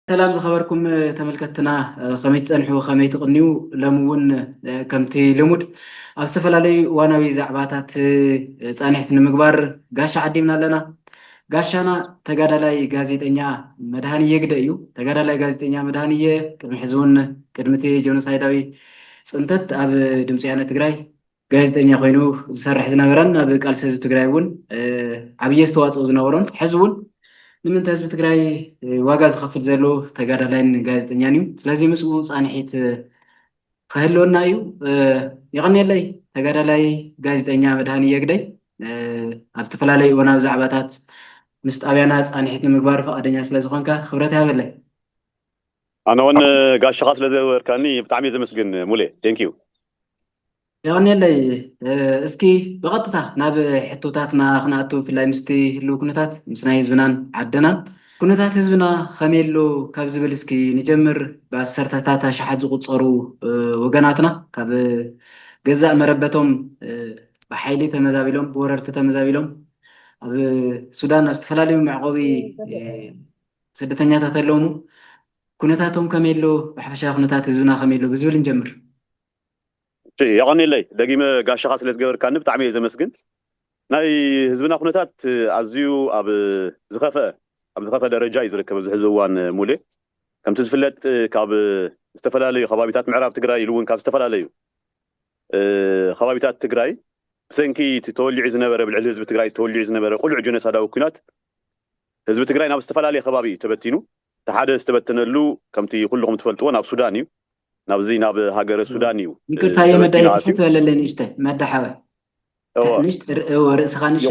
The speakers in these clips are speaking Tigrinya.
سلام زخبركم تملكتنا خميت أنحو خميت قنيو لمون كمتي لمود أستفل علي وانا ويزعباتات صانحت المقبار قاشا عديمنا لنا قاشانا تقادا لاي غازيتنيا مدهانية قدأيو تقادا لاي غازيتنيا مدهانية كمحزون كدمتي جونوسايداوي سنتت أب دمسيانة تقراي غازيتنيا خوينو زسرح زنابران أب قالسيزو تقرايون عبيستوات أوزنورون حزون ንምንታይ ህዝቢ ትግራይ ዋጋ ዝኸፍል ዘሎ ተጋዳላይን ጋዜጠኛን እዩ ስለዚ ምስኡ ፃንሒት ክህልወና እዩ ይቐኒየለይ ተጋዳላይ ጋዜጠኛ መድሃኒ የግደይ ኣብ ዝተፈላለዩ እዋናዊ ዛዕባታት ምስ ጣብያና ፃንሒት ንምግባር ፈቃደኛ ስለ ዝኾንካ ክብረት ይሃበለይ أنا وان قاش خاص لذا كاني بتعمي زمسجن مولي ثانك يو ይቐኒየለይ እስኪ ብቐጥታ ናብ ሕቶታትና ክነኣቱ ብፍላይ ምስቲ ህልው ኩነታት ምስ ናይ ህዝብናን ዓድናን ኩነታት ህዝብና ከመይ ኣሎ ካብ ዝብል እስኪ ንጀምር ብኣሰርተታት ኣሽሓት ዝቁፀሩ ወገናትና ካብ ገዛእ መረበቶም ብሓይሊ ተመዛቢሎም ብወረርቲ ተመዛቢሎም ኣብ ሱዳን ኣብ ዝተፈላለዩ መዕቆቢ ስደተኛታት ኣለውሙ ኩነታቶም ከመይ ኣሎ ብሓፈሻ ኩነታት ህዝብና ከመይ ኣሎ ብዝብል ንጀምር يغني لي دقيمة قاش خاص لذا كاني بتعمي زمسجن ناي هزبنا خناتات عزيو أب زخفة درجة يزرك بزحزوان مولي كم تزفلت كاب استفلا خبابيتات معراب تقراي لون كاب استفلا لي خبابيتات تقراي سنكي تولي عزنا برا بالحزب تقراي تولي عزنا برا قل عجنة هذا وكنات حزب تقراي ناب استفلا خبابي تبتينو تحدث استبتنا كم تي كلهم تفلتون أب سوداني نابزي ناب هاجر السودانيو يمكن هاي مدى يتحت ولا اللي نشته مدى حوا نشت ورأس خانش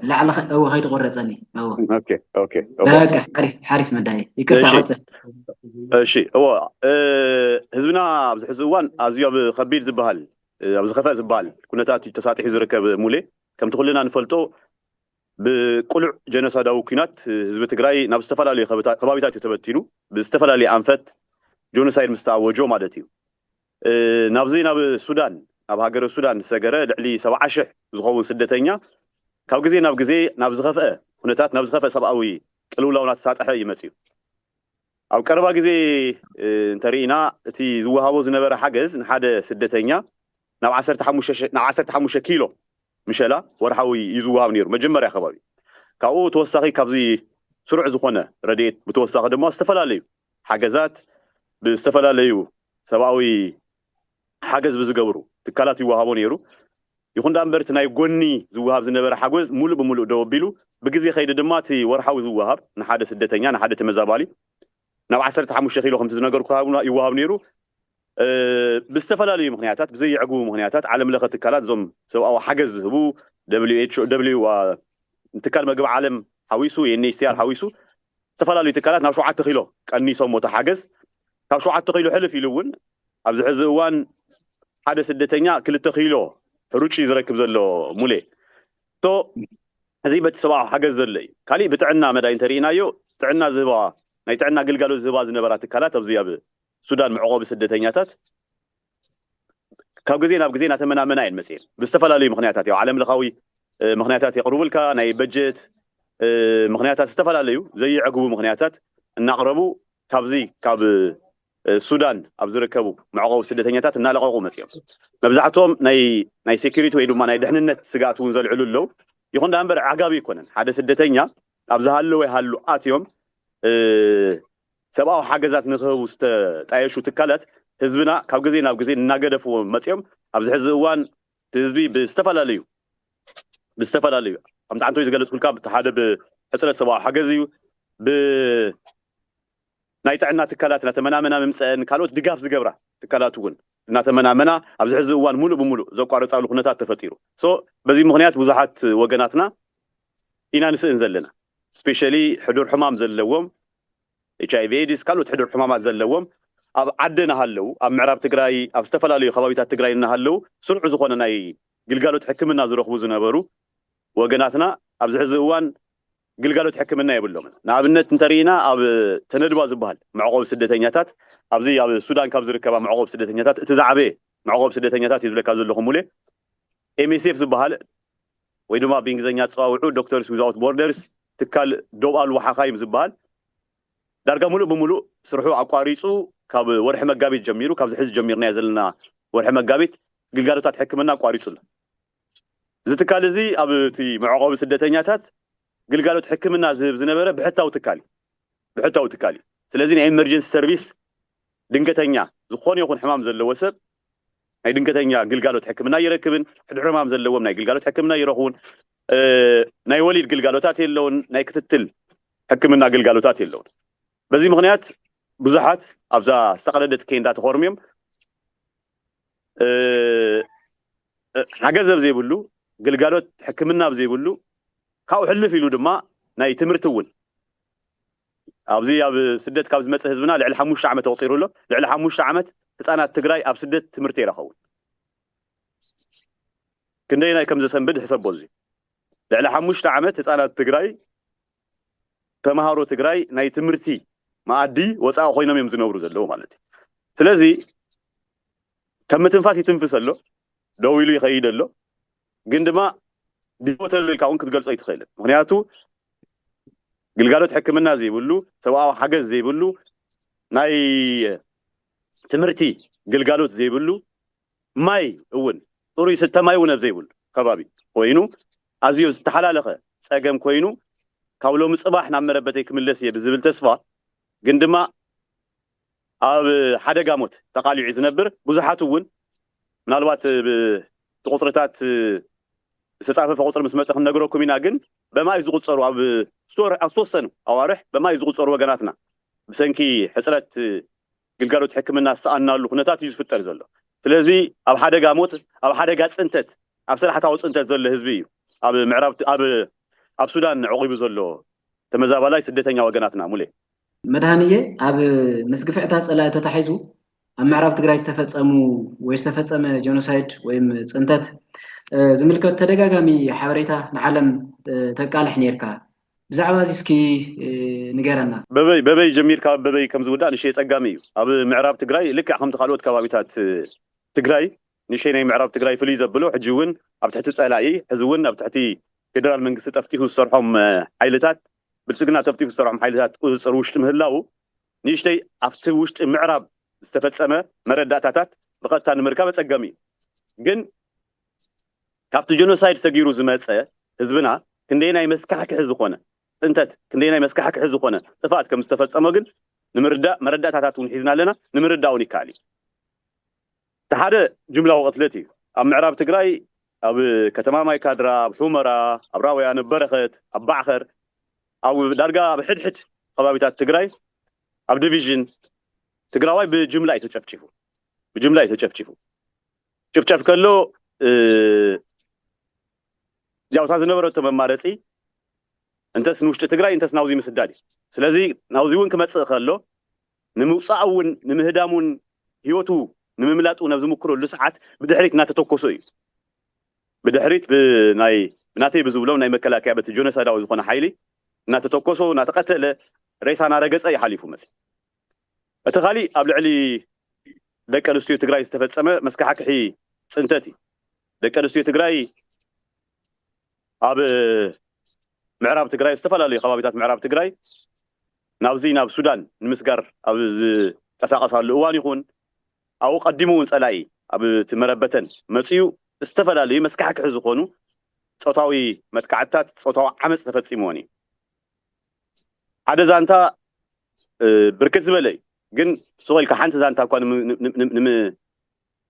لا على أو هاي تغرزني اوكي حرف مدى يمكن تعطي شيء هو حزبنا بحزوان ازيو بخبير زبال ابو خفاء زبال كنا تاتي تساطح يزركب مولي كم تقول لنا نفلتو بقلع جنساداو كينات حزب تግራይ ናብ ዝተፈላለዩ ከባቢታት ተበቲኑ ብዝተፈላለየ አንፈት جونوسايد مستعوجو مالتي نابزي ناب السودان ناب هاجر السودان سجرة لعلي 17 زخون سدتينيا كاب جزي ناب جزي ناب زخفة هنتات ناب زخفة سبقوي قالوا لو ناس ساطحة يمسيو أو كربا جزي ترينا تي زوهاو زنبر حجز نحد سدتينيا ناب 10 تحمش كيلو مشلا ورحوي يزوهاو نير مجمر يا خبابي كاو توسخي كابزي سرع زخونة رديت بتوسخ دم استفلا حجزات باستفلاليو سباوي حاجز بزغبرو تكالات يوهابو نيرو يكون دامبرت ناي غوني زوهاب زنبر حاجز مولو بمولو دوبيلو بغزي خيد دماتي ورحاو زوهاب نحاده سدتنيا نحاده تمزابالي ناب 15 كيلو خمس نغر كابنا يوهاب نيرو باستفلاليو مخنياتات بزي عقو مخنياتات عالم لخ تكالات زوم سو حاجز هبو دبليو تكال مغب عالم حويسو ينيسيار حويسو استفلاليو تكالات ناب 7 كيلو قنيسو متحاجز كاب 7 كيلو حلف يلون ابز حزوان حدا سدتنيا 2 كيلو حروچي يزركب زلو مولي تو هزي بتصباح حاجه زلي كالي بتعنا مداين ترينايو تعنا زبا ناي تعنا قلقالو زبا زنبرات كالات ابزي اب سودان معقوب سدتنياتات كاب غزينا بغزينا تمنا مسير باستفلالي مخنياتات يا عالم لخاوي مخنياتات يقربوا لك ناي بجت مخنياتات استفلاليو زي عقبو مخنياتات نقربو كابزي كاب السودان ابزركبو معقوب سدتنياتات نالقو مسيو مبزعتهم ناي سيكوريتي ويدو ما ناي دحننت سغاتون زلعلو لو يكون دامبر عقابي يكونن حدا سدتنيا ابزهالو ويهالو اتيوم سباو حاجزات نخبو استطايشو تكالات حزبنا كاب غزي ناب غزي ناغدفو مسيوم ابز حزوان حزبي باستفلاليو امتعنتو يزغلص كل كاب حدا بحصله سباو حاجزيو ب نايتعنا تكالاتنا تمنامنا ممصن كالوت دغاف زغبرا تكالاتون እና ተመናመና ኣብዚ ሕዚ እዋን ሙሉ ብሙሉ ዘቋርጻሉ ኩነታት ተፈጢሩ በዚ ምክንያት ብዙሓት ወገናትና ኢና ንስእን ዘለና ስፔሻሊ ሕዱር ሕማም ዘለዎም HIV AIDS ካልኦት ሕዱር ሕማማት ዘለዎም ኣብ ዓድና ሃለው ኣብ ምዕራብ ትግራይ ኣብ ዝተፈላለዩ ከባቢታት ትግራይ እና ሃለው ስሩዕ ዝኾነ ናይ ግልጋሎት ሕክምና ዝረኽቡ ዝነበሩ ወገናትና ኣብዚ ሕዚ እዋን ግልጋሎት ሕክምና የብሎም ንኣብነት እንተሪና ኣብ ተነድባ ዝበሃል معقوب ስደተኛታት ኣብዚ ኣብ ሱዳን ካብ ዝርከባ معقوب ስደተኛታት እቲ ዛዕበ معقوب ስደተኛታት ይዝለካ ዘለኹም ሙለ MSF ዝበሃል ወይ ድማ ብእንግሊዝኛ ጽዋውዑ ዶክተርስ ዊዛውት ቦርደርስ ትካል ዶብ ኣልዋሓ ኻይም ዝበሃል دارجا ملو سرحو أقاريسو كاب ورح مجابيت جميرو كاب زحز جميرنا يزلنا ورح مجابيت قلقالو حكمنا أقاريسو له زتكالي زي أبتي معقوب سدتينياتات قلقالو حكمنا زنبرة بحتى وتكالي سلازين emergency service دنقتنيا زخون يكون حمام زل وسب هاي دنقتنيا قلقالو حكمنا يركبن حد حمام زل ومنا قلقالو حكمنا يروحون ناي وليد قلقالوتات يلون ناي كتتل حكمنا قلقالوتات يلون بزي مغنيات بزحات أبزا استقلدت كيندات خورميم حاجة زي بقولو قلقالوت حكمنا بزي بقولو كاو حلف يلو دما ناي تمرتون أبزي أب سدت كابز مت حزبنا لعل حموش عمت وطيروا له لعل حموش عمت أنا تجري أب سدت تمرتي رخون كندينا كم زسنبد حسب بوزي لعل حموش عمت أنا تجري تمهارو تجري ناي تمرتي ما أدي وسأ خوينا ميمزنا وبرز له مالتي سلازي كم تنفاسي تنفس له دويلي خيد له عندما ديوتل الكون كتقول صيت خيله مغنياتو قلقالوت حكمنا زي بقولو سواء حاجة زي بقولو ناي تمرتي قلقالوت زي بقولو ماي أون طوري ستة ماي ونب زي بقولو خبابي كوينو أزيو استحلالخه ساقم كوينو كاولو مصباح نعمر بتيك من لسيه بزبل تسفى عندما أب حدا قاموت تقالي عز نبر بزحات أون من الوقت بتقطرتات ستصعف فقطر مسمى خلنا نقول لكم يناقن بما يزغط صاروا أب ستور أصوصن أوارح بما يزغط صاروا وجناتنا بسنكي حصلت قلقالو تحكم الناس أنا له نتات يجوز في الترزلة سلازي أب حدا قاموت أب حدا قات أنتت أب سلاح تعوض أنتت زل هزبي أب معرب أب سودان عقيب زلوا تمزابلاي سدتين وجناتنا مولي مدهانية أب مسقفعتها سألا تتحيزو أم معرب تقرأ استفتصمو ويستفتصم جينوسايد ويم أنتت زملكت تدقاقامي حواريتا نعلم تقالح نيركا بزعوا زيسكي نقرنا ببي جميل كاب ببي كم زودان شيء تقامي أب معرب تقرأي لك أحم تخلوت كوابيتات تقرأي نشيني معرب تقرأي فليزة بلو حجون أب تحت تسألعي حزون أب تحتي فدرال من قصة تفتيه الصرحهم حيلتات بالسجنات تفتيه الصرحهم حيلتات وصروشت مهلاو نيشتي أفتوشت معرب استفتصمه مرداتات بقت تان مركبة تقامي جن كافت جينوسايد سجيرو زماتسه حزبنا كندينا يمسكحك حزب خونه انتت كندينا يمسكحك حزب خونه طفات كم استفتصمه ግን مرداتاتون حيزنا لنا نمرداوني كالي تحده جمله وقتلتي اب معراب تግራይ اب كتما ماي كادرا بحومرا اب راويان برخت اب بعخر او دارغا بحدحد قبابيتات تግራይ اب ديفيجن تግራዋይ بجمله يتጨፍጭፉ بجمله يتጨፍጭፉ ጨፍጨፍ ከሎ ያው ታዝነበረ ተመማረጺ እንተስ ንውሽጢ ትግራይ እንተስ ናውዚ ምስዳዲ ስለዚ ናውዚውን ክመጽእ ከሎ ንምውጻእውን ንምህዳሙን ህይወቱ ንምምላጡ ነብዚ ምክሮሉ ሰዓት ብድሕሪት እናተተኮሶ እዩ ብድሕሪት ብናይ ብናተይ ብዝብሎም ናይ መከላከያ በት ጆኖሳይዳዊ ዝኾነ ሓይሊ እናተተኮሶ እናተቀተለ ሬሳ ናረገጸ ይሓሊፉ መጽ እቲ ኻሊ ኣብ ልዕሊ ደቂ ኣንስትዮ ትግራይ ዝተፈጸመ መስካሕክሒ ጽንተት እዩ ደቂ ኣንስትዮ ትግራይ أب معراب تجري استفلا لي خبابيتات معراب تجري نابزي ناب السودان المسجر أب تساقط الأوان يكون أو قدمون سلاي أب تمربتن مسيو استفلا لي مسكحك حزقونو صوتاوي متكعتات صوتاو عمس تفتسيموني هذا زانتا بركز بلي جن سؤال كحنت زانتا كون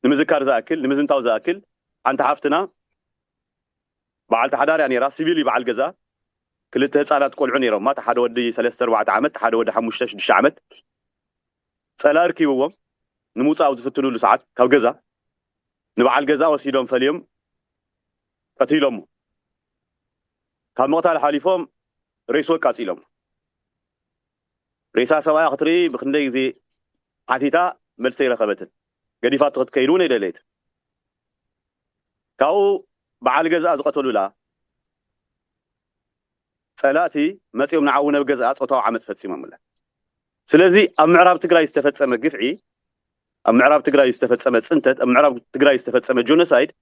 نمذكر زاكل نمزنتاو زاكل أنت عفتنا بعد تحضر يعني راس سيفيلي بعد الجزاء كلته هصانات قلعون يرو ما تحد ودي 3 4 عامت تحد ودي 5 6 عامت صلاركيوم نموصاو زفتلو ساعات كاب جزاء نبعل جزاء وسيدهم فاليوم قتيلهم كاب مقتل حليفهم ريسو قاتيلهم ريسا سوايا خطري بخندي زي عتيتا ملسي رخبتن قديفات تكيلون يدليت كاو بعال جزاء زقتلو لا صلاتي مصيوم نعاونه بجزاء صوتو عمت فتسيمه مله سلازي اب معراب تግራይ استفتصمه قفعي اب معراب تግራይ استفتصمه صنتت اب معراب تግራይ استفتصمه جونوسايد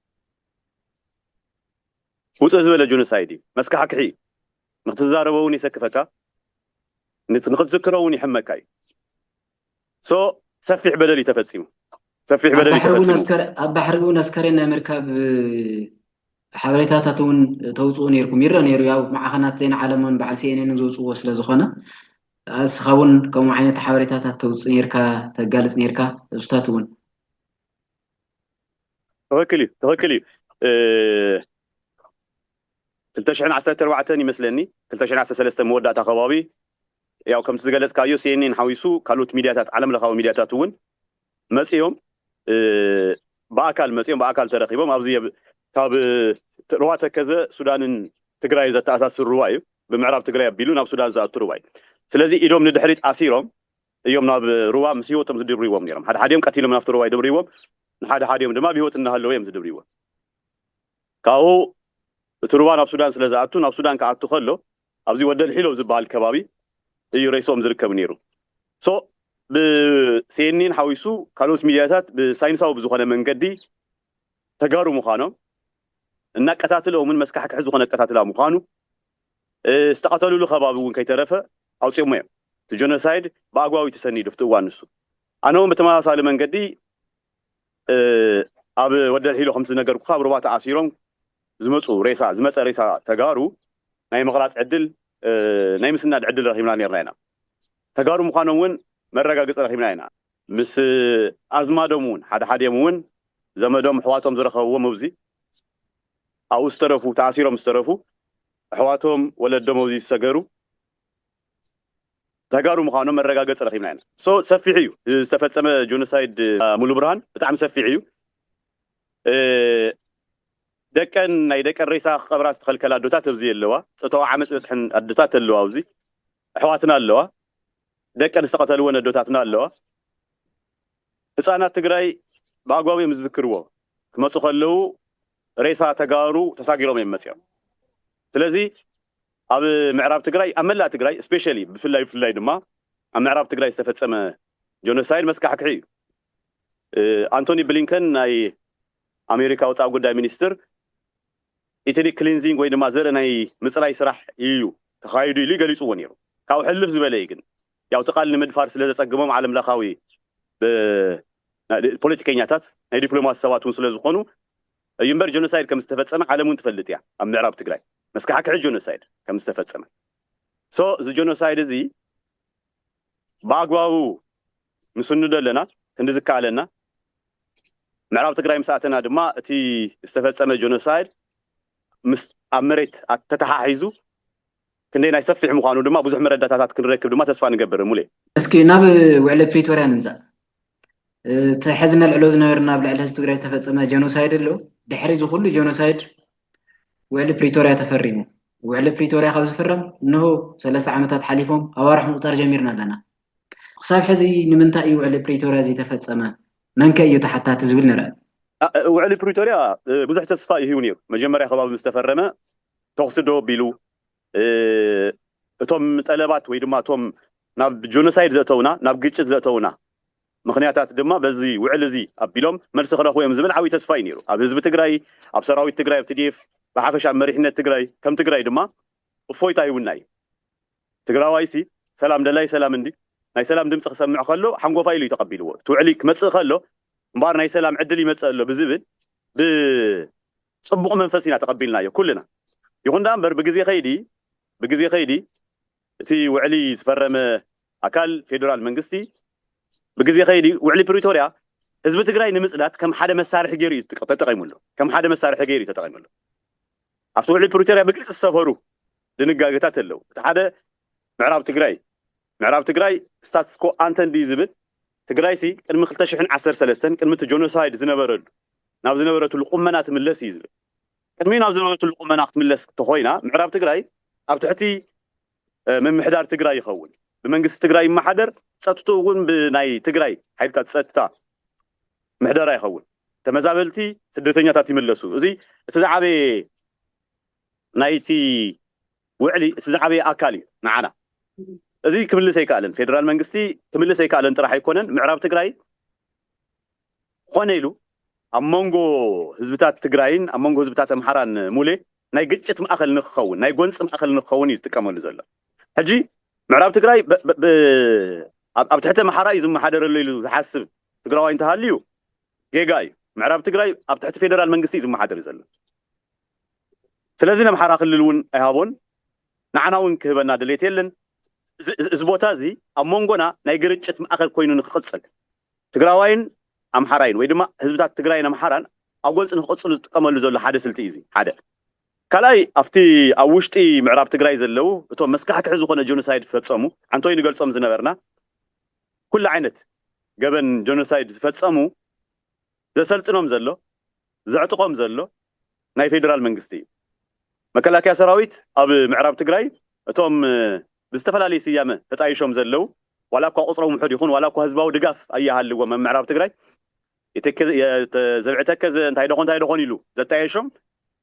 وص زبل جونوسايد مسكحكحي مختزاربون يسكفكا نتذكرون يحمكاي سو سفيح بدلي تفصيمه سفيح بدلي تفصيمه أبحرقون أسكرين مركب حبريتاتون توصون يركم يرى نيرو ياو مع خنات زين عالمون بعد سينين نزوص وصل زخانة أسخون كم عينة حبريتات توصون يركا تجالس نيركا أستاتون توكلي كلتشحن عسى تروعتني مثلني كلتشحن عسى سلسة مودات خبابي ያው ከም ትዝገለጽ ካዮ ሲኤንኤን ሓዊሱ ካልኦት ሚድያታት ዓለም ለኻዊ ሚድያታት እውን መጽዮም በአካል ተረኺቦም ኣብዚ ካብ ሩዋ ተከዘ ሱዳንን ትግራይ ዘተኣሳስር ሩዋ እዩ ብምዕራብ ትግራይ ኣቢሉ ናብ ሱዳን ዝኣቱ ሩዋ እዩ ስለዚ ኢዶም ንድሕሪት ኣሲሮም እዮም ናብ ሩዋ ምስ ሂወቶም ዝድብርዎም ነይሮም ሓደ ሓደዮም ቀቲሎም ናብቲ ሩዋ ይድብርዎም ንሓደ ሓደዮም ድማ ብሂወት እናሃለዉ እዮም ዝድብርዎም ካብኡ እቲ ሩዋ ናብ ሱዳን ስለ ዝኣቱ ናብ ሱዳን ክኣቱ ከሎ ኣብዚ ወደል ሒሎ ዝበሃል ከባቢ እዩ ሬሶም ዝርከብ ነይሩ ሶ ብሲኤንኤን ሓዊሱ ካልኦት ሚድያታት ብሳይንሳዊ ብዝኾነ መንገዲ ተጋሩ ምዃኖም እናቀታትለዎምን መስካሕክሕ ዝኾነ ቀታትላ ምዃኑ ዝተቐተልሉ ከባቢ እውን ከይተረፈ ኣውፂኦሞ እዮም እቲ ጆኖሳይድ ብኣግባቡ ተሰኒዱ ፍቲ እዋን ንሱ ኣነ እውን ብተመሳሳሊ መንገዲ ኣብ ወደል ሒሎ ከም ዝነገርኩ ኣብ ሩባ ተኣሲሮም ዝመፀ ሬሳ ተጋሩ ናይ ምቕራፅ ዕድል ናይ ምስናድ ዕድል ረኺብና ነርና ኢና ተጋሩ ምዃኖም እውን መረጋገፂ ረኺብና ኢና ምስ ኣዝማዶም እውን ሓደዮም እውን ዘመዶም ኣሕዋቶም ዝረኸብዎም ኣብዚ ኣብኡ ዝተረፉ ተኣሲሮም ዝተረፉ ኣሕዋቶም ወለዶም ኣብዚ ዝሰገሩ ተጋሩ ምዃኖም መረጋገፂ ረኺብና ኢና ሶ ሰፊሕ እዩ ዝተፈፀመ ጆኖሳይድ ሙሉ ብርሃን ብጣዕሚ ሰፊሕ እዩ ደቀን ናይ ደቀን ሬሳ ቀብራ ዝተኸልከላ ኣዶታት ኣብዚ ኣለዋ ፀተዋ ዓመፅ በፅሕን ኣዶታት ኣለዋ ኣብዚ ኣሕዋትና ኣለዋ ደቀን ዝተቐተልዎን ኣዶታትና ኣለዋ ህፃናት ትግራይ ብኣግባቡ እዮም ዝዝክርዎ ክመፁ ከለዉ ሬሳ ተጋሩ ተሳጊሮም እዮም መፅኦም ስለዚ ኣብ ምዕራብ ትግራይ ኣብ መላእ ትግራይ ስፔሻሊ ብፍላይ ድማ ኣብ ምዕራብ ትግራይ ዝተፈፀመ ጆኖሳይድ መስካሕክሒ እዩ አንቶኒ ብሊንከን ናይ ኣሜሪካ ወፃኢ ጉዳይ ሚኒስትር ኢትኒክ ክሊንዚንግ ወይ ድማ ዘርኢ ናይ ምፅራይ ስራሕ እዩ ተኻይዱ ኢሉ ገሊፅዎ ነይሩ ካብኡ ሕልፍ ዝበለ እዩ ግን ያው ተቃል ንምድፋር ስለ ዘፀግሞም ዓለም ለኻዊ ፖለቲከኛታት ናይ ዲፕሎማሲ ሰባት እውን ስለ ዝኾኑ እምበር ጆኖሳይድ ከም ዝተፈፀመ ዓለም እውን ትፈልጥ እያ ኣብ ምዕራብ ትግራይ መስካሕክሒ ጆኖሳይድ ከም ዝተፈፀመ ሶ እዚ ጆኖሳይድ እዚ ብኣግባቡ ንስንዶ ኣለና ክንድዝከኣለና ምዕራብ ትግራይ ምስኣተና ድማ እቲ ዝተፈፀመ ጆኖሳይድ ምስ ኣብ መሬት ተተሓሒዙ ክንደይ ናይ ሰፊሕ ምዃኑ ድማ ብዙሕ መረዳታታት ክንረክብ ድማ ተስፋ ንገብር ሙሌ እስኪ ናብ ውዕለ ፕሪቶርያ ንምዛእ ተሕዝና ልዕሎ ዝነበርና ኣብ ልዕሊ ህዝቢ ትግራይ ዝተፈፀመ ጆኖሳይድ ኣሎ ድሕሪ እዚ ኩሉ ጆኖሳይድ ውዕለ ፕሪቶርያ ተፈሪሙ ውዕለ ፕሪቶርያ ካብ ዝፍረም እንሆ 3 ዓመታት ሓሊፎም ኣዋርሕ ምቁፃር ጀሚርና ኣለና ክሳብ ሕዚ ንምንታይ እዩ ውዕለ ፕሪቶርያ ዘይተፈፀመ መንከ እዩ ተሓታት ዝብል ንርአ ውዕለ ፕሪቶርያ ብዙሕ ተስፋ ይህቡ ነይሩ መጀመርያ ከባቢ ምስተፈረመ ተኽስዶ ቢሉ እቶም ጠለባት ወይ ድማ እቶም ናብ ጆኖሳይድ ዘእተውና ናብ ግጭት ዘእተውና ምክንያታት ድማ በዚ ውዕል እዚ ኣቢሎም መልሲ ክረኽቡ እዮም ዝብል ዓብይ ተስፋ እዩ ነይሩ ኣብ ህዝቢ ትግራይ ኣብ ሰራዊት ትግራይ ኣብ TDF ብሓፈሻ መሪሕነት ትግራይ ከም ትግራይ ድማ እፎይታ ይውና እዩ ትግራዋይሲ ሰላም ደላይ ሰላም እንዲ ናይ ሰላም ድምፂ ክሰምዕ ከሎ ሓንጎፋ ኢሉ ይተቐቢልዎ እቲ ውዕሊ ክመፅእ ከሎ እምበር ናይ ሰላም ዕድል ይመፅእ ኣሎ ብዝብል ብፅቡቕ መንፈስ ኢና ተቐቢልናዮ ኩልና ይኹን ዳ እምበር ብግዜ ኸይዲ እቲ ውዕሊ ዝፈረመ ኣካል ፌደራል መንግስቲ ብግዜ ኸይዲ ውዕሊ ፕሪቶርያ ህዝቢ ትግራይ ንምፅላት ከም ሓደ መሳርሒ ገይሩ እዩ ተጠቒሙሉ ኣብቲ ውዕሊ ፕሪቶርያ ብግልፂ ዝሰፈሩ ድንጋጌታት ኣለዉ እቲ ሓደ ምዕራብ ትግራይ ስታትስ ኮ አንተንዲ ዝብል ትግራይሲ ቅድሚ 2013 ቅድሚ እቲ ጆኖሳይድ ዝነበረሉ ናብ ዝነበረትሉ ቁመና ትምለስ እዩ ዝብል ቅድሚ ናብ ዝነበረትሉ ቁመና ክትምለስ ተኾይና ምዕራብ ትግራይ ኣብ ትሕቲ ምምሕዳር ትግራይ ይኸውን ብመንግስቲ ትግራይ ይመሓደር ፀጥቱ እውን ብናይ ትግራይ ሓይልታት ፀጥታ ምሕደራ ይኸውን ተመዛበልቲ ስደተኛታት ይምለሱ እዚ እቲ ዝዓበየ ናይቲ ውዕሊ እቲ ዝዓበየ ኣካል እዩ ንዓና እዚ ክምልስ ኣይከኣለን ፌደራል መንግስቲ ክምልስ ኣይከኣለን ጥራሕ ኣይኮነን ምዕራብ ትግራይ ኮነ ኢሉ ኣብ መንጎ ህዝብታት ትግራይን ኣብ መንጎ ህዝብታት ኣምሓራን ሙሌ ናይ ግጭት ማእኸል ንክኸውን ናይ ጎንፂ ማእኸል ንክኸውን እዩ ዝጥቀመሉ ዘሎ ሕጂ ምዕራብ ትግራይ ኣብ ትሕቲ ኣምሓራ እዩ ዝመሓደረሉ ኢሉ ዝሓስብ ትግራዋይ እንተሃልዩ ጌጋ እዩ ምዕራብ ትግራይ ኣብ ትሕቲ ፌደራል መንግስቲ እዩ ዝመሓደር ዘሎ ስለዚ ንኣምሓራ ክልል እውን ኣይሃቦን ንዓና እውን ክህበና ድሌት የለን እዚ ቦታ እዚ ኣብ መንጎና ናይ ግርጭት ማእከል ኮይኑ ንክቕፅል ትግራዋይን ኣምሓራይን ወይ ድማ ህዝብታት ትግራይን ኣምሓራን ኣብ ጎንፂ ንክቕፅሉ ዝጥቀመሉ ዘሎ ሓደ ስልቲ እዩ ሓደ ካልኣይ ኣብቲ ኣብ ውሽጢ ምዕራብ ትግራይ ዘለው እቶም መስካሕክሕ ዝኾነ ጆኖሳይድ ዝፈፀሙ ዓንቶይ ንገልፆም ዝነበርና ኩሉ ዓይነት ገበን ጆኖሳይድ ዝፈፀሙ ዘሰልጥኖም ዘሎ ዘዕጥቆም ዘሎ ናይ ፌደራል መንግስቲ እዩ መከላከያ ሰራዊት ኣብ ምዕራብ ትግራይ እቶም ብዝተፈላለየ ስያመ ተጣይሾም ዘለው ዋላ እኳ ቁፅሮም ውሑድ ይኹን ዋላ እኳ ህዝባዊ ድጋፍ ኣያሃልዎም ኣብ ምዕራብ ትግራይ ዘብዕ ተከዘ እንታይ ደኾን ኢሉ ዘጣየሾም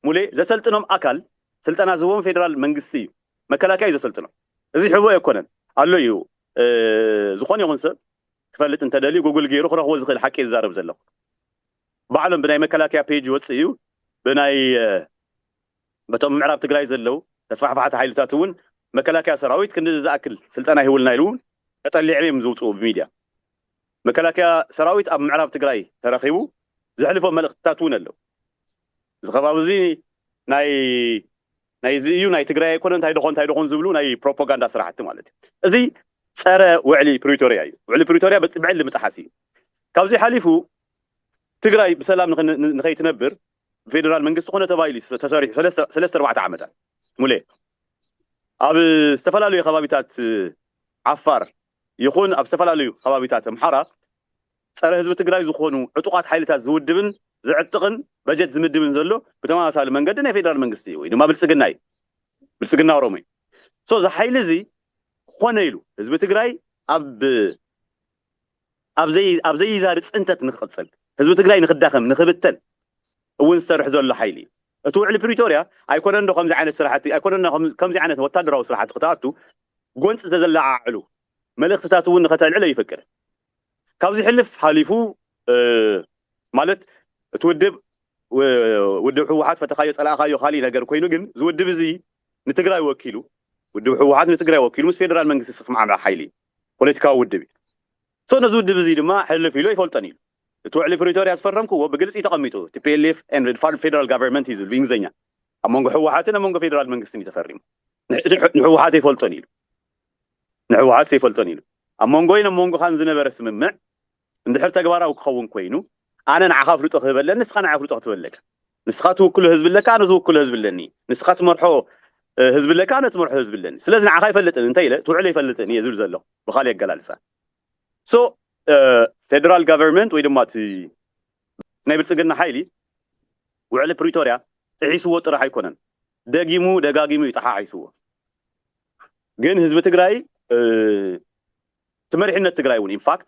ሙሌ ዘሰልጥኖም ኣካል ስልጠና ዝህቦም ፌደራል መንግስቲ እዩ መከላከያ እዩ ዘሰልጥኖም እዚ ሕቦ ኣይኮነን ኣሎ እዩ ዝኾነ ይኹን ሰብ ክፈልጥ እንተደልዩ ጉግል ገይሩ ክረኽቦ ዝኽእል ሓቂ ዝዛረብ ዘለኹ ባዕሎም ብናይ መከላከያ ፔጅ ወፅእ እዩ ብናይ በቶም ምዕራብ ትግራይ ዘለው ተስፋሕፋሕቲ ሓይልታት እውን መከላከያ ሰራዊት ክንዲ ዝኣክል ስልጠና ይህውልና ኢሉ እውን ተጠሊዕም እዮም ዝውፅኡ ብሚድያ መከላከያ ሰራዊት ኣብ ምዕራብ ትግራይ ተረኺቡ ዝሕልፎም መልእኽትታት እውን ኣለው እዚ ከባቢ እዚ ናይ እዚ እዩ ናይ ትግራይ ኣይኮነ እንታይ ደኾን ዝብሉ ናይ ፕሮፓጋንዳ ስራሕቲ ማለት እዩ እዚ ፀረ ውዕሊ ፕሪቶሪያ እዩ ውዕሊ ፕሪቶሪያ ብዕሊ ምጥሓስ እዩ ካብዚ ሓሊፉ ትግራይ ብሰላም ንኸይትነብር ፌደራል መንግስቲ ኮነ ተባሂሉ ተሰሪሑ 3-4 ዓመታት ሙሌ ኣብ ዝተፈላለዩ ከባቢታት ዓፋር ይኹን ኣብ ዝተፈላለዩ ከባቢታት ኣምሓራ ፀረ ህዝቢ ትግራይ ዝኾኑ ዕጡቃት ሓይልታት ዝውድብን ዝዕጥቅን በጀት ዝምድብን ዘሎ ብተመሳሳሊ መንገዲ ናይ ፌደራል መንግስቲ እዩ ወይ ድማ ብልፅግና እዩ ብልፅግና ኦሮሞ እዩ ሶ እዚ ሓይሊ እዚ ኮነ ኢሉ ህዝቢ ትግራይ ኣብ ዘይዛር ፅንተት ንክቕፅል ህዝቢ ትግራይ ንክዳኸም ንክብተን እውን ዝሰርሕ ዘሎ ሓይሊ እቲ ውዕሊ ፕሪቶሪያ ኣይኮነን ዶ ከምዚ ዓይነት ስራሕቲ ኣይኮነን ከምዚ ዓይነት ወታደራዊ ስራሕቲ ክትኣቱ ጎንፂ ዘዘላዓዕሉ መልእኽትታት እውን ንኸተልዕለ ይፈቅድ ካብዚ ሕልፍ ሓሊፉ ማለት እቲ ውድብ ህወሓት ፈተኻዮ ፀላእኻዮ ካሊእ ነገር ኮይኑ ግን ዝውድብ እዚ ንትግራይ ወኪሉ ውድብ ህወሓት ንትግራይ ወኪሉ ምስ ፌደራል መንግስቲ ዝተስማዕምዐ ሓይሊ ፖለቲካዊ ውድብ እዩ ሶ ነዚ ውድብ እዚ ድማ ሕልፍ ኢሉ ይፈልጠን ኢሉ እቲ ውዕሊ ፕሪቶሪያ ዝፈረምክዎ ብግልፂ ተቐሚጡ ቲፒኤልኤፍ ፌደራል ጋቨርንመንት እዩ ዝብል ብእንግሊዝኛ ኣብ መንጎ ህወሓትን ኣብ መንጎ ፌደራል መንግስትን እዩ ተፈሪሙ ንህወሓት ኣይፈልጦን ኢሉ ንህወሓት ዘይፈልጦን ኢሉ ኣብ መንጎይን ኣብ መንጎኻን ዝነበረ ስምምዕ እንድሕር ተግባራዊ ክኸውን ኮይኑ ኣነ ንዓኻ ፍልጦ ክህበለኒ ንስኻ ንዓይ ፍልጦ ክትበለካ ንስኻ ትውክሎ ህዝቢ ኣለካ ኣነ ዝውክሎ ህዝቢ ኣለኒ ንስኻ ትመርሖ ህዝቢ ኣለካ ኣነ ትመርሖ ህዝቢ ኣለኒ ስለዚ ንዓኻ ይፈልጥን እንታይ ኢለ ትውዕሎ ይፈልጥን እየ ዝብል ዘለኹ ብኻሊእ ኣገላልፃ ሶ ፌደራል ጋቨርንመንት ወይ ድማ ናይ ብልፅግና ሓይሊ ውዕሊ ፕሪቶሪያ ጥሒስዎ ጥራሕ ኣይኮነን ደጋጊሙ ይጠሓሒስዎ ግን ህዝቢ ትግራይ ትመሪሕነት ትግራይ እውን ኢንፋክት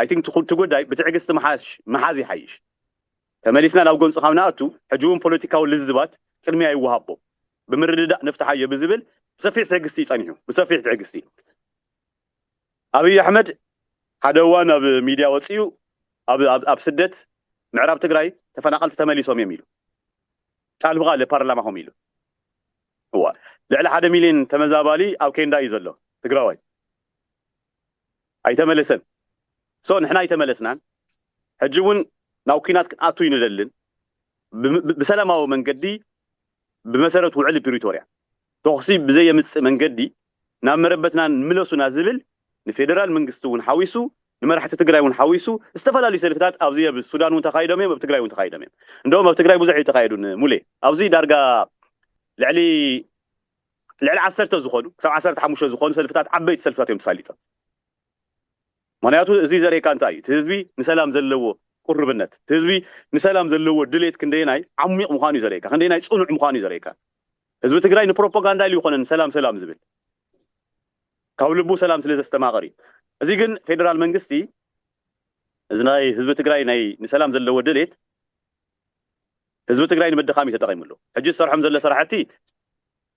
አይ ቲንክ ትጉዳይ ብትዕግስቲ መሓዝ ይሓይሽ ተመሊስና ናብ ጎንፂ ካብ ንኣቱ ሕጂ እውን ፖለቲካዊ ልዝባት ቅድሚያ ይወሃቦ ብምርድዳእ ነፍትሓዮ ብዝብል ብሰፊሕ ትዕግስቲ ይፀኒሑ ብሰፊሕ ትዕግስቲ ኣብይ ኣሕመድ ሓደ እዋን ኣብ ሚድያ ወፂኡ ኣብ ስደት ምዕራብ ትግራይ ተፈናቀልቲ ተመሊሶም እዮም ኢሉ ጫልብኻ ለፓርላማኹም ኢሉ ልዕሊ 1 ሚልዮን ተመዛባሊ ኣብ ኬንዳ እዩ ዘሎ ትግራዋይ ኣይተመለሰን ሶ ንሕና ኣይተመለስናን ሕጂ እውን ናብ ኩናት ክንኣቱ ይንደልን ብሰላማዊ መንገዲ ብመሰረት ውዕሊ ፕሪቶሪያ ተኽሲ ብዘየምፅእ መንገዲ ናብ መረበትና ንምለሱና ዝብል ንፌደራል መንግስቲ እውን ሓዊሱ ንመራሕቲ ትግራይ እውን ሓዊሱ ዝተፈላለዩ ሰልፍታት ኣብዚ ኣብ ሱዳን እውን ተኻይዶም እዮም ኣብ ትግራይ እውን ተኻይዶም እዮም እንደውም ኣብ ትግራይ ብዙሕ ተኻይዱን ሙሌ ኣብዚ ዳርጋ ልዕሊ 10 ዝኾኑ ክሳብ 15 ዝኾኑ ሰልፍታት ዓበይቲ ሰልፍታት እዮም ተሳሊጦም ምክንያቱ እዚ ዘርእየካ እንታይ እዩ እቲ ህዝቢ ንሰላም ዘለዎ ቁርብነት እቲ ህዝቢ ንሰላም ዘለዎ ድሌት ክንደየናይ ዓሚቕ ምዃኑ እዩ ዘርእየካ ክንደየናይ ፅኑዕ ምዃኑ እዩ ዘርእየካ ህዝቢ ትግራይ ንፕሮፓጋንዳ ኢሉ ይኮነን ሰላም ዝብል ካብ ልቡ ሰላም ስለ ዘስተማቐር እዩ እዚ ግን ፌደራል መንግስቲ እዚ ናይ ህዝቢ ትግራይ ናይ ንሰላም ዘለዎ ድሌት ህዝቢ ትግራይ ንምድኻም ተጠቒሙሉ ሕጂ ዝሰርሖም ዘሎ ስራሕቲ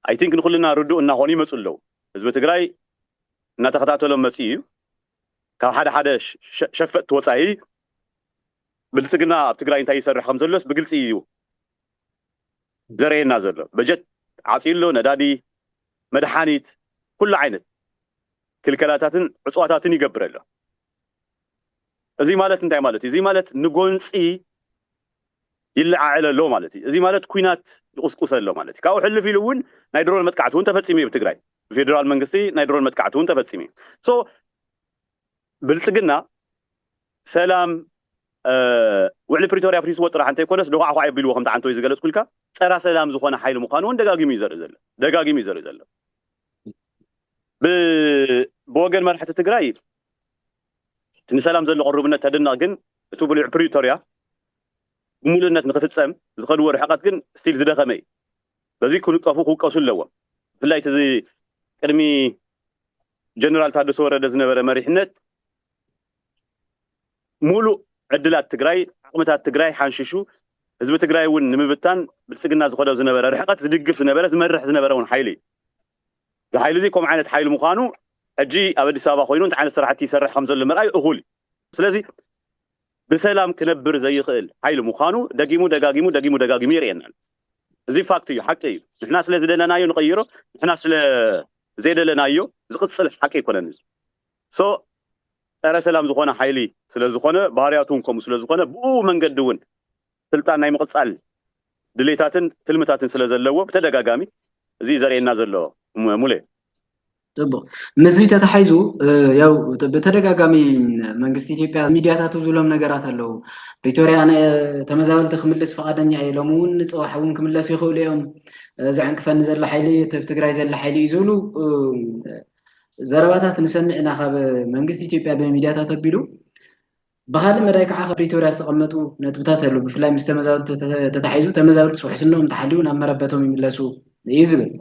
አይ ቲንክ ንኩልና ርዱእ እናኾኑ ይመፁ ኣለዉ ህዝቢ ትግራይ እናተኸታተሎም መፅኡ እዩ ካብ ሓደ ሸፈጥቲ ወፃኢ ብልፅግና ኣብ ትግራይ እንታይ ይሰርሕ ከም ዘሎስ ብግልፂ እዩ ዘርእየና ዘሎ በጀት ዓፂሎ ነዳዲ መድሓኒት ኩሉ ዓይነት ክልከላታትን ዕፅዋታትን ይገብር ኣሎ እዚ ማለት እንታይ ማለት እዚ ማለት ንጎንፂ ይልዓዓል ኣሎ ማለት እዚ ማለት ኩናት ይቁስቁስ ኣሎ ማለት ካብኡ ሕልፍ ኢሉ እውን ናይ ድሮን መጥቃዕቲ እውን ተፈፂሙ እዩ ብትግራይ ፌደራል መንግስቲ ናይ ድሮን መጥቃዕቲ እውን ተፈፂሙ እዩ ሶ ብልጽግና ሰላም ውዕሊ ፕሪቶሪያ ፍሪስዎ ጥራሕ እንተይኮነስ ደጓዕ ኳዕ ይብልዎ ከምቲ ዓንቶ ዝገለጽኩልካ ፀራ ሰላም ዝኾነ ሓይሊ ምዃኑ እውን ደጋጊሙ እዩ ዘርኢ ዘሎ ብወገን መራሕቲ ትግራይ ንሰላም ዘሎ ቅርብነት ተደንቕ ግን እቲ ብሉዕ ፕሪቶሪያ ብምሉእነት ንክፍፀም ዝኸድዎ ርሕቀት ግን ስቲል ዝደኸመ እዩ በዚ ክንጠፉ ክውቀሱ ኣለዎም ብፍላይ እቲ ቅድሚ ጀነራል ታደሰ ወረደ ዝነበረ መሪሕነት ሙሉእ ዕድላት ትግራይ ዓቕምታት ትግራይ ሓንሽሹ ህዝቢ ትግራይ እውን ንምብታን ብልጽግና ዝኸዶ ዝነበረ ርሕቀት ዝድግፍ ዝነበረ ዝመርሕ ዝነበረ እውን ሓይሊ እዩ ሓይሊ እዚ ከምኡ ዓይነት ሓይሊ ምዃኑ ሕጂ ኣብ ኣዲስ ኣበባ ኮይኑ እንታይ ዓይነት ስራሕቲ ይሰርሕ ከም ዘሎ ምርኣይ እኹል ስለዚ ብሰላም ክነብር ዘይኽእል ሓይሊ ምዃኑ ደጊሙ ደጋጊሙ ይርአየና እዚ ፋክት እዩ ሓቂ እዩ ንሕና ስለ ዝደለናዮ ንቐይሮ ንሕና ስለ ዘይደለናዮ ዝቕፅል ሓቂ ይኮነን እዚ ሶ ፀረ ሰላም ዝኾነ ሓይሊ ስለ ዝኾነ ባህርያቱ እውን ከምኡ ስለ ዝኾነ ብኡ መንገዲ እውን ስልጣን ናይ ምቕፃል ድሌታትን ትልምታትን ስለ ዘለዎ ብተደጋጋሚ እዚ ዘርእየና ዘሎ ሙሌ ጽቡቅ ምዚ ተተሓይዙ ያው በተደጋጋሚ መንግስት ኢትዮጵያ ሚዲያታቱ ዝብሎም ነገራት ኣለዉ ፕሪቶሪያ ተመዛበልቲ ክምልስ ፈቃደኛ እዮም እውን ፅዋሕ እውን ክምለሱ ይኽእሉ እዮም ዝዕንቅፈኒ ዘላ ሓይሊ ትግራይ ዘላ ሓይሊ እዩ ዝብሉ ዘረባታት ንሰምዕ ኢና ካብ መንግስት ኢትዮጵያ በሚዲያታት ኣቢሉ ብካልእ መዳይ ከዓ ካብ ፕሪቶሪያ ዝተቐመጡ ነጥብታት ኣለዉ ብፍላይ ምስ ተመዛበልቲ ተተሓይዙ ተመዛበልቲ ውሕስኖም ተሓልዩ ናብ መረበቶም ይምለሱ እዩ ዝብል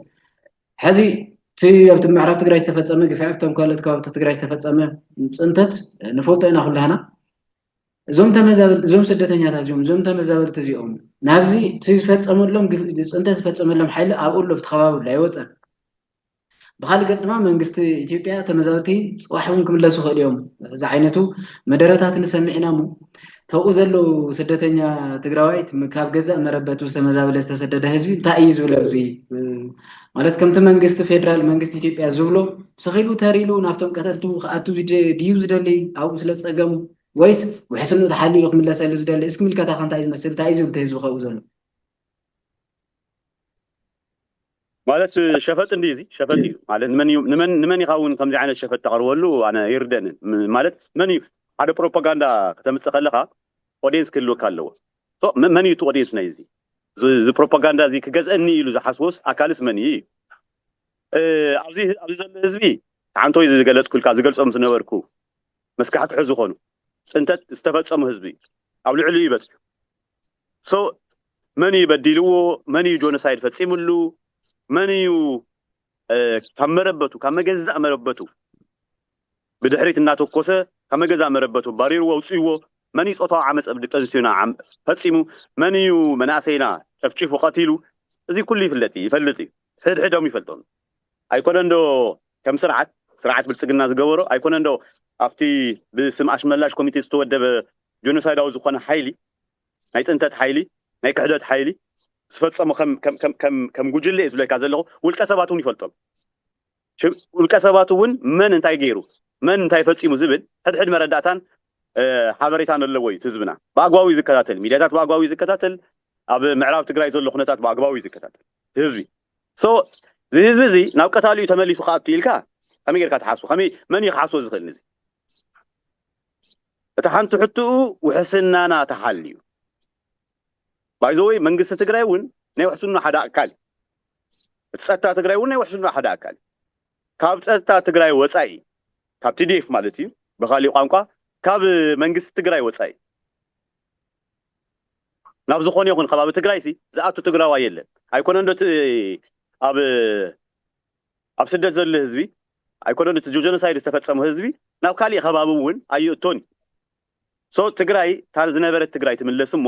ሕዚ ኣብቲ ምዕራብ ትግራይ ዝተፈፀመ ግፍዒ ኣብቶም ካልኦት ከባቢታት ትግራይ ዝተፈፀመ ፅንተት ንፈልጦ ኢና ኩላህና እዞም ስደተኛታት እዚኦም እዞም ተመዛበልቲ እዚኦም ናብዚ ዝፈፀመሎም ፅንተት ዝፈፀመሎም ሓይሊ ኣብኡ ኣሎ ኣብቲ ከባቢ ኣይወፀን ብካልእ ገፅ ድማ መንግስቲ ኢትዮጵያ ተመዛበልቲ ፅዋሕ እውን ክምለሱ ይኽእሉ እዮም እዚ ዓይነቱ መደረታት ንሰምዕ ኢና እሞ ተብኡ ዘለው ስደተኛ ትግራዋይ ካብ ገዛእ መረበቱ ዝተመዛበለ ዝተሰደደ ህዝቢ እንታይ እዩ ዝብሎ እዚ ማለት ከምቲ መንግስቲ ፌደራል መንግስቲ ኢትዮጵያ ዝብሎ ሰኺሉ ተሪሉ ናብቶም ቀተልቱ ክኣቱ ድዩ ዝደሊ ኣብኡ ስለ ዝፀገሙ ወይስ ውሕስኑ ተሓልዩ ክምለስ ኢሉ ዝደሊ እስኪ ምልከታኻ እንታይ ዝመስል እንታይ ዝብል ህዝቢ ከብኡ ዘሎ ማለት ሸፈጥ እንዲ እዚ ሸፈጥ እዩ ማለት ንመን ይኸውን ከምዚ ዓይነት ሸፈጥ ተቐርበሉ ኣነ ይርደንን ማለት መን እዩ ሓደ ፕሮፓጋንዳ ከተምፅእ ከለኻ ኦዲየንስ ክህልወካ ኣለዎ መን እዩ እቲ ኦዲየንስ ናይ እዚ ፕሮፓጋንዳ እዚ ክገዝአኒ ኢሉ ዝሓስቦስ ኣካልስ መን እዩ ኣብዚ ዘሎ ህዝቢ ሓንቶይ ዝገለፅኩልካ ዝገልፆም ዝነበርኩ መስካሕ ክሕዙ ዝኾኑ ፅንተት ዝተፈፀሙ ህዝቢ ኣብ ልዕሊ ይበፅሑ ሶ መን እዩ በዲልዎ መን እዩ ጆኖሳይድ ፈፂሙሉ መን እዩ ካብ መረበቱ ካብ መገዛእ መረበቱ ብድሕሪት እናተኮሰ ካብ መገዛእ መረበቱ ባሪርዎ ውፅይዎ መን እዩ ፆታዊ ዓመፅ ኣብ ደቂ ኣንስትዮና ፈፂሙ መን እዩ መናእሰይና ጨፍጪፉ ቀቲሉ እዚ ኩሉ ይፍለጥ እዩ ሕድሕዶም ይፈልጦም ኣይኮነን ዶ ከም ስርዓት ብልፅግና ዝገበሮ ኣይኮነን ዶ ኣብቲ ብስም ኣሽመላሽ ኮሚቴ ዝተወደበ ጆኖሳይዳዊ ዝኾነ ሓይሊ ናይ ፅንተት ሓይሊ ናይ ክሕደት ሓይሊ ዝፈፀሙ ከም ጉጅለ እዩ ዝብለካ ዘለኹ ውልቀ ሰባት እውን ይፈልጦም ውልቀ ሰባት እውን መን እንታይ ገይሩ መን እንታይ ፈፂሙ ዝብል ሕድሕድ መረዳእታን ሓበሬታን ኣለዎ እዩ ህዝብና ብኣግባቡ እዩ ዝከታተል ሚድያታት ብኣግባቡ እዩ ዝከታተል ኣብ ምዕራብ ትግራይ ዘሎ ኩነታት ብኣግባቡ እዩ ዝከታተል ህዝቢ ሶ እዚ ህዝቢ እዚ ናብ ቀታሊኡ ተመሊሱ ከኣቱ ኢልካ ከመይ ጌርካ ትሓስቡ ከመይ መን እዩ ክሓስቦ ዝኽእል እዚ እቲ ሓንቲ ሕትኡ ውሕስናና ተሓልዩ ባይዘወይ መንግስቲ ትግራይ እውን ናይ ውሕስና ሓደ ኣካል እቲ ፀጥታ ትግራይ እውን ናይ ውሕስና ሓደ ኣካል ካብ ፀጥታ ትግራይ ወፃኢ ካብ ቲዲኤፍ ማለት እዩ ብኻሊእ ቋንቋ ካብ መንግስቲ ትግራይ ወፃኢ ናብ ዝኾነ ይኹን ከባቢ ትግራይ ሲ ዝኣቱ ትግራዋይ የለን ኣይኮነን ዶ ኣብ ስደት ዘሎ ህዝቢ ኣይኮነን ዶ ጆኖሳይድ ዝተፈፀሙ ህዝቢ ናብ ካሊእ ከባቢ እውን ኣይእቶን ሶ ትግራይ ታር ዝነበረት ትግራይ ትምለስ እሞ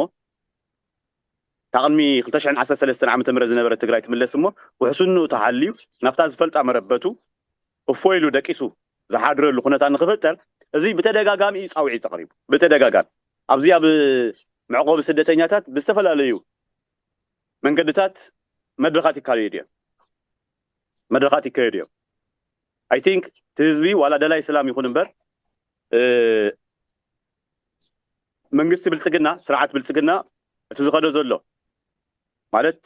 ታቅድሚ 2013 ዓመተ ምህረት ዝነበረት ትግራይ ትምለስ እሞ ውሕስኑ ተሓልዩ ናብታ ዝፈልጣ መረበቱ እፎይሉ ደቂሱ ዝሓድረሉ ኩነታት ንክፍጠር እዚ ብተደጋጋሚ ፃውዒት ተቐሪቡ ብተደጋጋሚ ኣብዚ ኣብ መዕቆቢ ስደተኛታት ብዝተፈላለዩ መንገድታት መድረኻት ይካየዱ እዮም ኣይ ቲንክ تهزبي ولا دلاي سلام يكون امبر መንግስቲ ብልጽግና ስርዓት ብልጽግና እቲ ዝኸዶ ዘሎ ማለት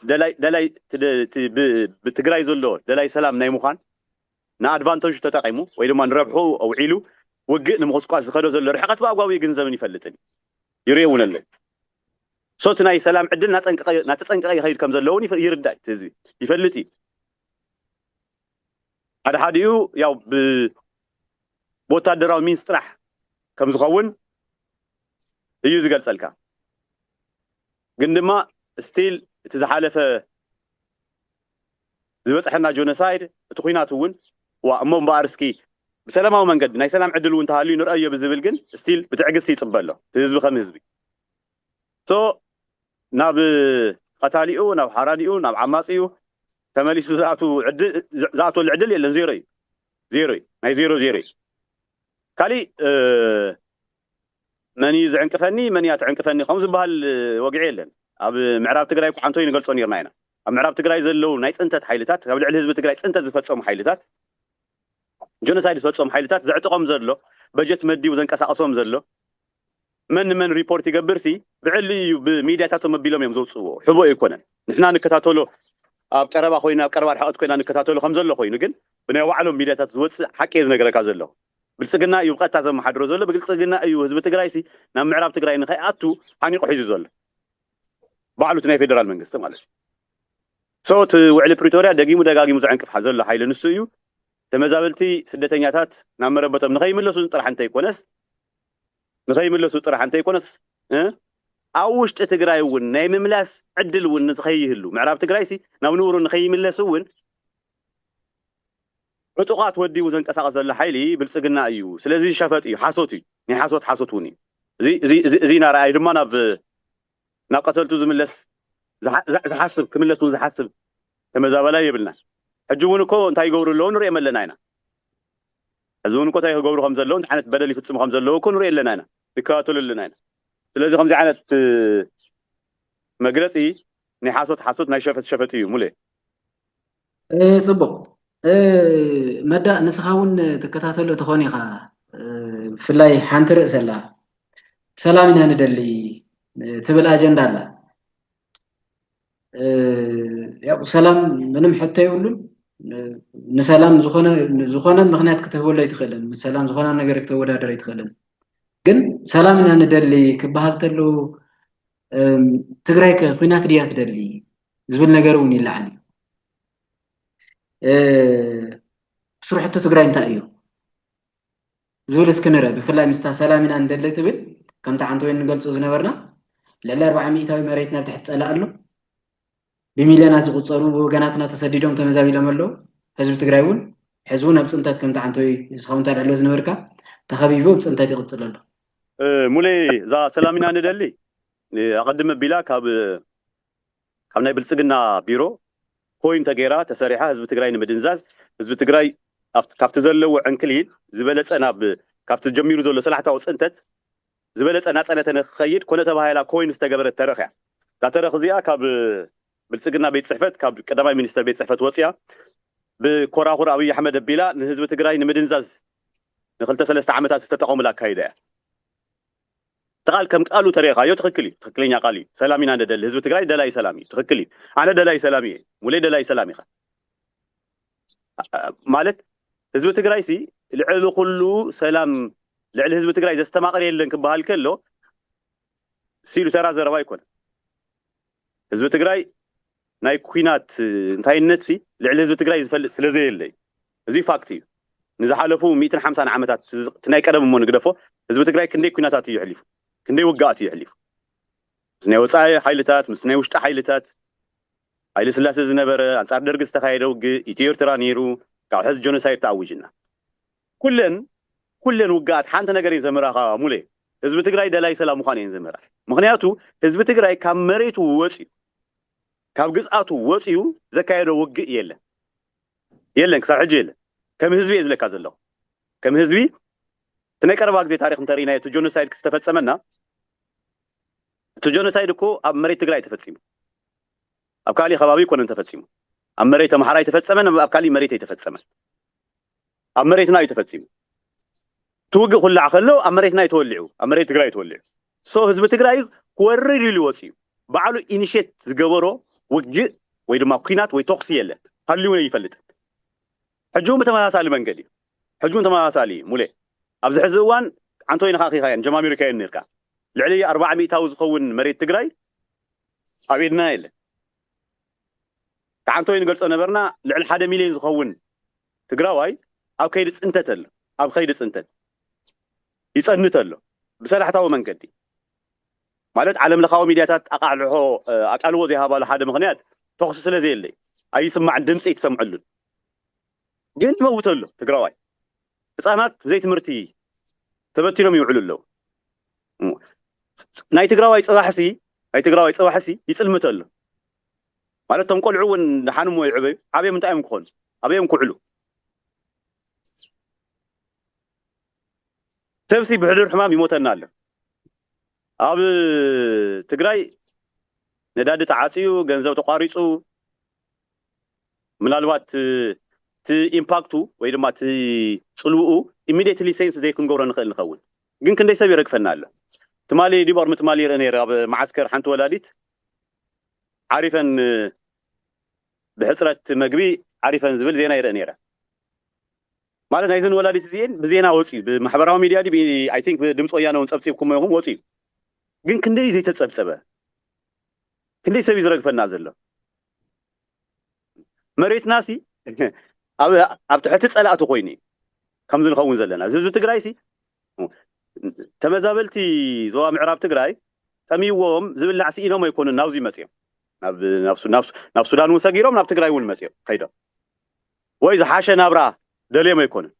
ደላይ ብትግራይ ዘሎ ደላይ ሰላም ናይ ምዃን ንኣድቫንቴጅ ተጠቂሙ ወይ ድማ ንረብሑ ኣውዒሉ ውግእ ንምቁስቋስ ዝኸዶ ዘሎ ርሕቀት ብኣግባቡ ይግንዘብን ይፈልጥን ይርየውን ኣሎ ሶት ናይ ሰላም ዕድል ናተፀንቀቀ ይኸይድ ከም ዘለውን ይርዳእ ህዝቢ ይፈልጥ እዩ ሓደሓዲኡ ያው ብወታደራዊ ሚንስ ጥራሕ ከም ዝኸውን እዩ ዝገልጸልካ ግን ድማ ስቲል እቲ ዝሓለፈ ዝበፅሐና ጆኖሳይድ እቲ ኩናት እውን እሞ እምበኣርስኪ ብሰላማዊ መንገዲ ናይ ሰላም ዕድል እውን ተሃልዩ ንርአዮ ብዝብል ግን ስቲል ብትዕግስቲ ይፅበ ኣሎ እቲ ህዝቢ ከም ህዝቢ ሶ ናብ ቀታሊኡ ናብ ሓራዲኡ ናብ ዓማፂኡ ተመሊሱ ዝኣትወሉ ዕድል የለን ዜሮ እዩ ናይ ዜሮ እዩ ካሊእ መን ዝዕንቅፈኒ መን እያ ትዕንቅፈኒ ከም ዝበሃል ወግዒ የለን ኣብ ምዕራብ ትግራይ እኳ ሓንቶ ይንገልጾ ነርና ኢና ኣብ ምዕራብ ትግራይ ዘለው ናይ ፅንተት ሓይልታት ኣብ ልዕሊ ህዝቢ ትግራይ ፅንተት ዝፈፀሙ ሓይልታት ጆኖሳይድ ዝፈፀሙ ሓይልታት ዘዕጥቆም ዘሎ በጀት መዲቡ ዘንቀሳቀሶም ዘሎ መን ሪፖርት ይገብርሲ ብዕሊ እዩ ብሚድያታቶም መቢሎም እዮም ዘውፅዎ ሕቦ ኣይኮነን ንሕና ንከታተሎ ኣብ ቀረባ ኮይና ኣብ ቀረባ ርሕቀት ኮይና ንከታተሎ ከም ዘሎ ኮይኑ ግን ብናይ ባዕሎም ሚድያታት ዝወፅእ ሓቂ ዝነገረካ ዘሎ ብልጽግና እዩ ብቐጥታ ዘመሓድሮ ዘሎ ብልጽግና እዩ ህዝቢ ትግራይ ሲ ናብ ምዕራብ ትግራይ ንኸይኣቱ ሓኒቑ ሒዙ ዘሎ ባዕሉ ናይ ፌደራል መንግስቲ ማለት እዩ ሶት ውዕሊ ፕሪቶሪያ ደጊሙ ደጋጊሙ ዘዕንቅፍ ዘሎ ሓይሊ ንሱ እዩ ተመዛበልቲ ስደተኛታት ናብ መረበቶም ንኸይምለሱ ጥራሕ እንተይኮነስ ኣብ ውሽጢ ትግራይ እውን ናይ ምምላስ ዕድል እውን ንዝኸይህሉ ምዕራብ ትግራይ ሲ ናብ ንብሩ ንኸይምለሱ እውን ዕጡቃት ወዲቡ ዘንቀሳቀስ ዘሎ ሓይሊ ብልጽግና እዩ ስለዚ ሸፈጥ እዩ ሓሶት እዩ ናይ ሓሶት እውን እዩ እዚ ናርኣይ ድማ ናብ ቀተልቱ ዝምለስ ዝሓስብ ክምለስ እውን ዝሓስብ ተመዛበላይ የብልና ሕጂ እውን እኮ እንታይ ይገብሩ ኣለዎ ንሪኦም ኣለና ኢና ሕዚ እውን እኮ እንታይ ክገብሩ ከም ዘለዉ እንታይ ዓይነት በደል ይፍፅሙ ከም ዘለዉ እኮ ንሪኦ ኣለና ኢና ንከታተሉ ኣለና ኢና ስለዚ ከምዚ ዓይነት መግለፂ ናይ ሓሶት ናይ ሸፈጥ እዩ ሙሌ ፅቡቅ መዳእ ንስኻ እውን ትከታተሎ ተኾን ኢኻ ብፍላይ ሓንቲ ርእስ ኣላ ሰላም ኢና ንደሊ ትብል ኣጀንዳ ኣላ ያው ሰላም ምንም ሕቶ የብሉን ንሰላም ዝኾነ ምክንያት ክትህበሎ ኣይትኽእልን ምስ ሰላም ዝኾነ ነገር ክትወዳደር ኣይትኽእልን ግን ሰላም ኢና ንደሊ ክበሃል ተሎ ትግራይ ኩናት ድያ ትደሊ ዝብል ነገር እውን ይለዓል ስሩሕቱ ትግራይ እንታይ እዩ ዝብል እስኪ ንርአ ብፍላይ ምስታ ሰላም ኢና ንደሊ ትብል ከምቲ ሓንቲ ወይ ንገልፆ ዝነበርና ልዕሊ 400 መሬት ናብ ትሕቲ ፀላእ ኣሎ ብሚልዮናት ዝቁፀሩ ወገናትና ተሰዲዶም ተመዛቢሎም ኣለዉ ህዝቢ ትግራይ እውን ሕዚ እውን ኣብ ፅንተት ከምቲ ሓንቲ ወይ ንስኻውን ታልዕሎ ዝነበርካ ተኸቢቡ ብፅንተት ይቕፅል ኣሎ ሙሌ እዛ ሰላም ኢና ንደሊ ኣቐድመ ኣቢላ ካብ ናይ ብልጽግና ቢሮ ኮይን ተገይራ ተሰሪሓ ህዝቢ ትግራይ ንምድንዛዝ ህዝቢ ትግራይ ካብቲ ዘለዎ ዕንክሊል ዝበለፀ ናብ ካብቲ ጀሚሩ ዘሎ ሰላሕታዊ ፅንተት ዝበለፀ ናፀነተ ንክኸይድ ኮነ ተባሂላ ኮይን ዝተገበረት ተረኽ እያ እታ ተረኽ እዚኣ ካብ ብልጽግና ቤት ፅሕፈት ካብ ቀዳማይ ሚኒስተር ቤት ፅሕፈት ወፅያ ብኮራኹር ኣብይ ኣሕመድ ኣቢላ ንህዝቢ ትግራይ ንምድንዛዝ ን2-3 ዓመታት ዝተጠቐሙላ ኣካይዳ እያ ተቃል ከም ቃሉ ተሪኻዮ ትክክለኛ ቃል እዩ ሰላም ኢና ንደሊ ህዝቢ ትግራይ ደላይ ሰላም እዩ ትክክል እዩ ኣነ ደላይ ሰላም እየ ሙሌ ደላይ ሰላም ኢኻ ማለት ህዝቢ ትግራይ ሲ ልዕሊ ኩሉ ሰላም ልዕሊ ህዝቢ ትግራይ ዘስተማቕር የለን ክበሃል ከሎ ሲሉ ተራ ዘረባ ኣይኮነ ህዝቢ ትግራይ ናይ ኩናት እንታይነት ሲ ልዕሊ ህዝቢ ትግራይ ዝፈልጥ ስለዘየለ እዚ ፋክት እዩ ንዝሓለፉ 150 ዓመታት ናይ ቀደም እሞ ንግደፎ ህዝቢ ትግራይ ክንደይ ኩናታት እዩ ሕሊፉ ክንደይ ውግኣት እዩ ሕሊፉ ምስ ናይ ወፃኢ ሓይልታት ምስ ናይ ውሽጢ ሓይልታት ሃይለ ስላሴ ዝነበረ ኣንጻር ደርጊ ዝተኻየደ ውግእ ኢትዮ ኤርትራ ነይሩ ካብ ሕዚ ጆኖሳይድ ተኣውጅና ኩለን ውግኣት ሓንቲ ነገር እየን ዘምራኻ ሙሌ ህዝቢ ትግራይ ደላይ ሰላም ምዃን እየን ዘምራ ምክንያቱ ህዝቢ ትግራይ ካብ መሬቱ ወፅዩ ካብ ግዝኣቱ ወፅዩ ዘካየዶ ውግእ የለን ክሳብ ሕጂ የለን ከም ህዝቢ እየ ዝብለካ ዘለኹ ከም ህዝቢ እቲ ናይ ቀረባ ግዜ ታሪክ እንተሪእና እቲ ጆኖሳይድ ክስተፈፀመና እቲ ጆኖሳይድ እኮ ኣብ መሬት ትግራይ ተፈፂሙ ኣብ ካሊእ ከባቢ ኮነን ተፈፂሙ ኣብ መሬት ኣምሓራ ኣይተፈፀመን ኣብ ካሊእ መሬት ኣይተፈፀመን ኣብ መሬትና እዩ ተፈጺሙ ትውግእ ኩላ ከሎ ኣብ መሬትና ይተወልዑ ኣብ መሬት ትግራይ ይተወልዑ ሶ ህዝቢ ትግራይ ክወርድ ኢሉ ወፂኡ ባዕሉ ኢኒሼት ዝገበሮ ውግእ ወይ ድማ ኩናት ወይ ተኽሲ የለን ሃልዩን ይፈልጥ ሕጁን በተመሳሳሊ መንገዲ ሕጁን ተመሳሳሊ ሙሌ ኣብዚ ሕዚ እዋን ዓንቶ ይነኻኺኻየን ጀማሚር ካየን ነርካ ልዕሊ 400 ታው ዝኸውን መሬት ትግራይ ኣብ ኢድና የለን ከዓንቶ ይንገልጾ ነበርና ልዕሊ 1 ሚልዮን ዝኸውን ትግራዋይ ኣብ ከይዲ ጽንተት ኣሎ ኣብ ከይዲ ጽንተት ይጸንት ኣሎ ብሰላሕታዊ መንገዲ ማለት ዓለም ለኻዊ ሚድያታት ኣቃልዎ ዘይሃባሉ ሓደ ምኽንያት ተኽሲ ስለ ዘየለይ ኣይስማዕን ድምፂ ይትሰምዐሉን ግን ይመውት ኣሎ ትግራዋይ ህፃናት ብዘይ ትምህርቲ ተበቲኖም ይውዕሉ ኣለዉ ናይ ትግራዋይ ፅባሕሲ ይጽልምት ኣሎ ማለት ቶም ቆልዑ እውን ሓንሞ ይዕበዩ ዓበዮም እንታይ እዮም ክኾኑ ኣበዮም ክውዕሉ ሰብሲ ብሕዱር ሕማም ይሞተና ኣሎ ኣብ ትግራይ ነዳዲ ተዓፅዩ ገንዘብ ተቋሪፁ ምናልባት እቲ ኢምፓክቱ ወይ ድማ እቲ ጽልውኡ ኢሚዲየትሊ ሴንስ ዘይክንገብሮ ንኽእል ንኸውን ግን ክንደይ ሰብ ይረግፈና ኣሎ ትማሊ ዲቦር ምትማሊ ይርአ ነይረ ኣብ ማዓስከር ሓንቲ ወላዲት ዓሪፈን ብሕፅረት መግቢ ዓሪፈን ዝብል ዜና ይርአ ነይረ ማለት ናይዘን ወላዲት እዚአን ብዜና ወፂኡ ብማሕበራዊ ሚድያ ዲ ኣይ ቲንክ ብድምፂ ወያነ እውን ፀብፂብኩም ኢኹም ወፂኡ ግን ክንደይ ዘይተፀብፀበ ክንደይ ሰብ ዝረግፈና ዘሎ መሬትናሲ ኣብ ትሕቲ ፀላእቲ ኮይኑ ከምዚ ንኸውን ዘለና ህዝቢ ትግራይ ሲ ተመዛበልቲ ዞባ ምዕራብ ትግራይ ጠሚዎም ዝብላዕ ሲኢኖም ኣይኮኑን ናብዚ መፅኦም ናብ ሱዳን እውን ሰጊሮም ናብ ትግራይ እውን መፅኦም ከይዶም ወይ ዝሓሸ ናብራ ደልዮም ኣይኮኑን